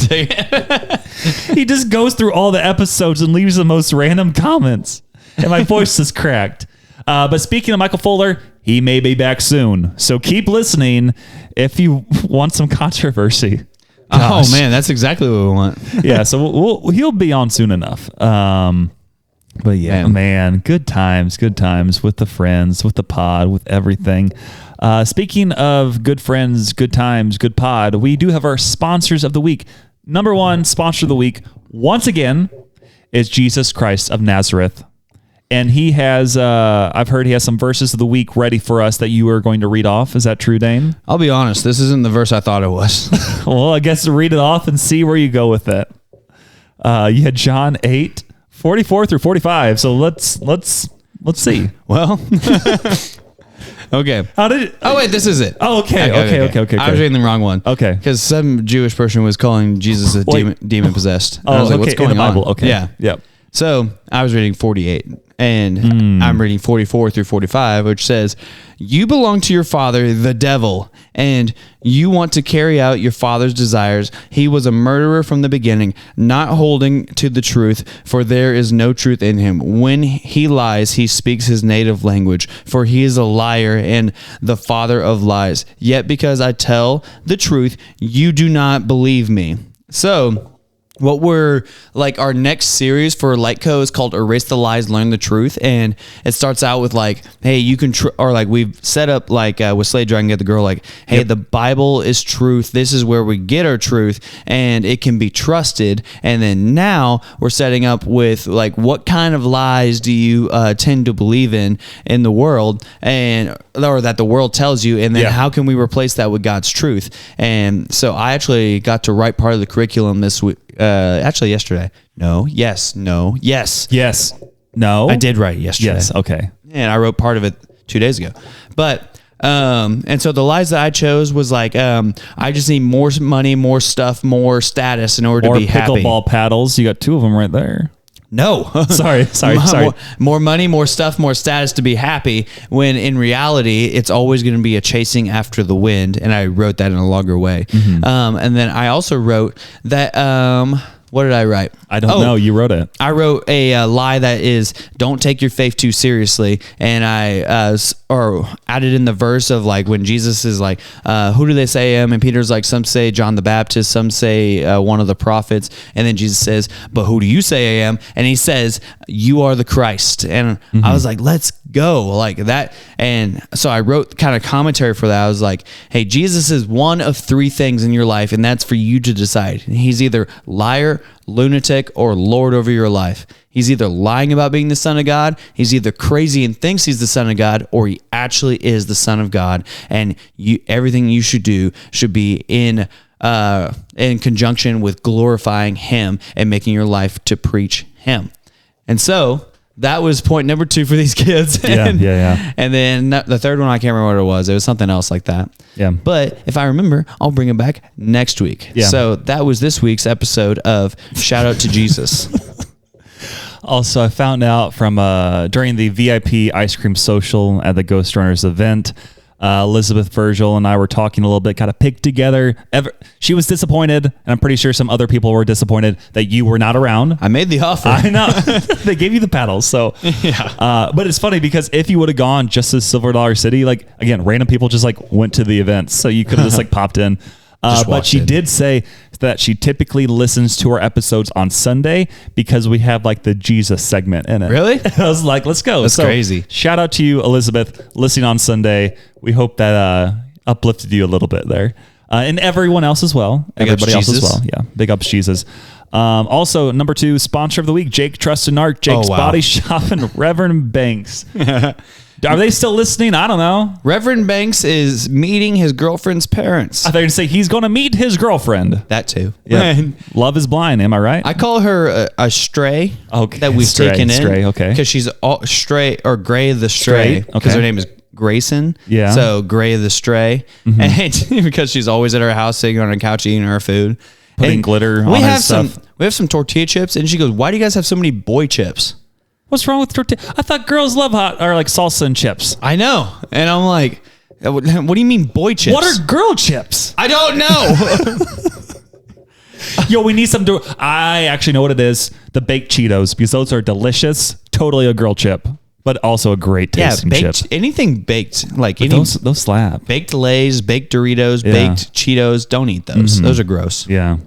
He just goes through all the episodes and leaves the most random comments. And my voice is cracked. But speaking of Michael Fuller, he may be back soon. So keep listening if you want some controversy. Gosh. Oh, man, that's exactly what we want. Yeah, so he'll be on soon enough. But yeah, man, good times with the friends, with the pod, with everything. Speaking of good friends, good times, good pod, we do have our sponsors of the week. Number one sponsor of the week, once again, is Jesus Christ of Nazareth. And he has, I've heard he has some verses of the week ready for us that you are going to read off. Is that true, Dane? I'll be honest. This isn't the verse I thought it was. Well, I guess read it off and see where you go with it. You had John 8, 44 through 45. So let's see. Well, okay. How did it? Oh, wait, this is it. Oh, okay. I was reading the wrong one. Okay. Because some Jewish person was calling Jesus a demon possessed. Oh, I was like, what's going in the Bible. on? Okay. Yeah. Yep. So I was reading 48. And I'm reading 44 through 45, which says, "You belong to your father, the devil, and you want to carry out your father's desires. He was a murderer from the beginning, not holding to the truth, for there is no truth in him. When he lies, he speaks his native language, for he is a liar and the father of lies. Yet because I tell the truth, you do not believe me." So what we're like, our next series for Lightco is called Erase the Lies, Learn the Truth. And it starts out with like, hey, you can, or like we've set up like with Slade Dragon Get the Girl, like, hey, the Bible is truth. This is where we get our truth and it can be trusted. And then now we're setting up with like, what kind of lies do you tend to believe in the world, and or that the world tells you, and then how can we replace that with God's truth? And so I actually got to write part of the curriculum this week. Actually yesterday. Yes. No. I did write it yesterday. Yes. Okay. And I wrote part of it 2 days ago. But and so the lies that I chose was like, I just need more money, more stuff, more status in order to be happy. Pickleball paddles. You got 2 of them right there. No. sorry. More money, more stuff, more status to be happy, when in reality, it's always going to be a chasing after the wind. And I wrote that in a longer way. And then I also wrote that, what did I write? I don't know. You wrote it. I wrote a lie that is, don't take your faith too seriously. And I added in the verse of like when Jesus is like, who do they say I am? And Peter's like, some say John the Baptist, some say one of the prophets. And then Jesus says, but who do you say I am? And he says, you are the Christ. And I was like, let's go like that. And so I wrote kind of commentary for that. I was like, hey, Jesus is one of 3 things in your life, and that's for you to decide. He's either liar, lunatic, or Lord over your life. He's either lying about being the Son of God, he's either crazy and thinks he's the Son of God, or he actually is the Son of God. And everything you should do should be in conjunction with glorifying him and making your life to preach him. And so that was point number 2 for these kids. And then the third one, I can't remember what it was. It was something else like that. Yeah. But if I remember, I'll bring it back next week. Yeah. So that was this week's episode of Shout Out to Jesus. Also, I found out from during the VIP ice cream social at the Ghostrunners event, Elizabeth Virgil and I were talking a little bit, kind of picked together. She was disappointed, and I'm pretty sure some other people were disappointed that you were not around. I made the offer. I know. They gave you the paddles. So, but it's funny because if you would have gone just as Silver Dollar City, like, again, random people just like went to the event. So you could have just like popped in. But she did say that she typically listens to our episodes on Sunday because we have like the Jesus segment in it. Really? I was like, let's go. That's crazy. Shout out to you, Elizabeth, listening on Sunday. We hope that uplifted you a little bit there. And everyone else as well. Everybody else as well. Yeah. Big ups, Jesus. Also, number 2, sponsor of the week, Jake Trust and Arc, Jake's Body Shop, and Reverend Banks. Are they still listening? I don't know. Reverend Banks is meeting his girlfriend's parents. I thought you were going to say he's going to meet his girlfriend. That too. Yeah. Love is blind. Am I right? I call her a stray. Okay. That we've taken in. Stray, okay. Because she's all stray, or Gray the Stray. Because okay. her name is Grayson. Yeah. So Gray the Stray. And because she's always at her house sitting on her couch eating her food. Putting glitter on his stuff. We have some tortilla chips. And she goes, why do you guys have so many boy chips? What's wrong with tortilla? I thought girls love like salsa and chips. I know. And I'm like, what do you mean boy chips? What are girl chips? I don't know. Yo, we need some. I actually know what it is. The baked Cheetos, because those are delicious. Totally a girl chip, but also a great tasting chip. Anything baked, like those slap. Baked Lay's, baked Doritos, baked Cheetos. Don't eat those. Those are gross. Yeah.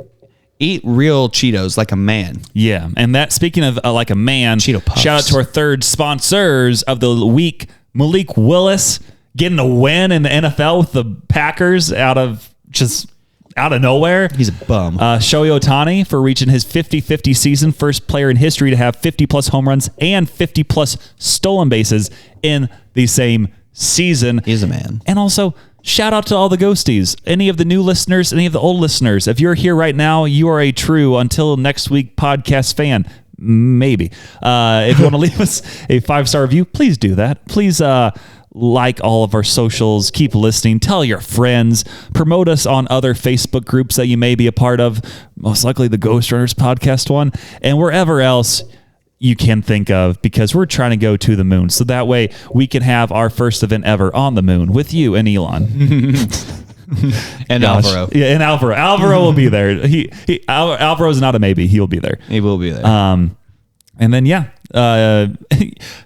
Eat real Cheetos like a man. Yeah. And that, speaking of like a man, Cheeto Puffs. Shout out to our third sponsors of the week, Malik Willis getting a win in the NFL with the Packers out of nowhere. He's a bum. Shohei Ohtani for reaching his 50-50 season, first player in history to have 50-plus home runs and 50-plus stolen bases in the same season. He's a man. And also, shout out to all the Ghosties. Any of the new listeners, any of the old listeners. If you're here right now, you are a true until next week podcast fan. Maybe. If you want to leave us a 5-star review, please do that. Please like all of our socials. Keep listening. Tell your friends. Promote us on other Facebook groups that you may be a part of. Most likely the Ghostrunners podcast one. And wherever else you can think of, because we're trying to go to the moon. So that way we can have our first event ever on the moon with you and Elon. And Alvaro. Yeah, and Alvaro. Alvaro will be there. Alvaro's not a maybe. He will be there. He will be there. And then,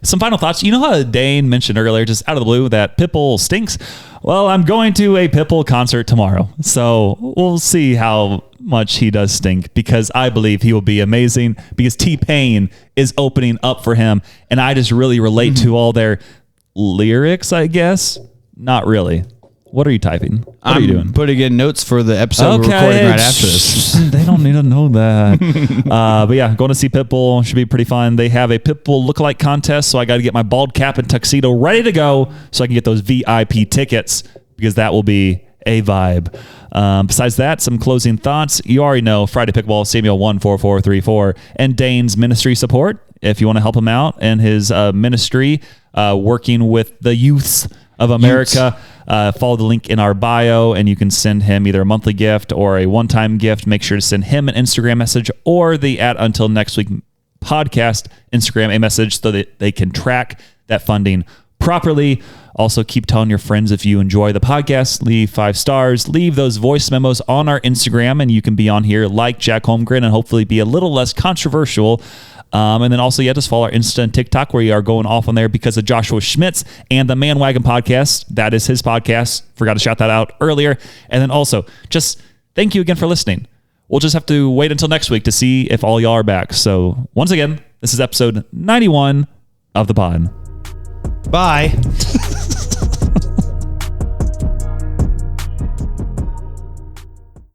some final thoughts. You know how Dane mentioned earlier, just out of the blue, that Pitbull stinks? Well, I'm going to a Pitbull concert tomorrow. So we'll see how much he does stink, because I believe he will be amazing, because T-Pain is opening up for him. And I just really relate to all their lyrics, I guess. Not really. What are you typing? What are you doing? Putting in notes for the episode we're recording right after this. They don't need to know that. But yeah, going to see Pitbull should be pretty fun. They have a Pitbull lookalike contest, so I got to get my bald cap and tuxedo ready to go so I can get those VIP tickets, because that will be a vibe. Besides that, some closing thoughts. You already know Friday Pickleball, Samuel 14434, and Dane's ministry support. If you want to help him out and his ministry, working with the youths of America, follow the link in our bio, and you can send him either a monthly gift or a one-time gift. Make sure to send him an Instagram message or the Until Next Week podcast Instagram a message, so that they can track that funding properly. Also, keep telling your friends if you enjoy the podcast. Leave 5 stars. Leave those voice memos on our Instagram, and you can be on here like Jack Holmgren and hopefully be a little less controversial. And then also, just follow our Insta and TikTok, where you are going off on there because of Joshua Schmitz and the Man Wagon podcast. That is his podcast. Forgot to shout that out earlier. And then also, just thank you again for listening. We'll just have to wait until next week to see if all y'all are back. So once again, this is episode 91 of the pod. Bye.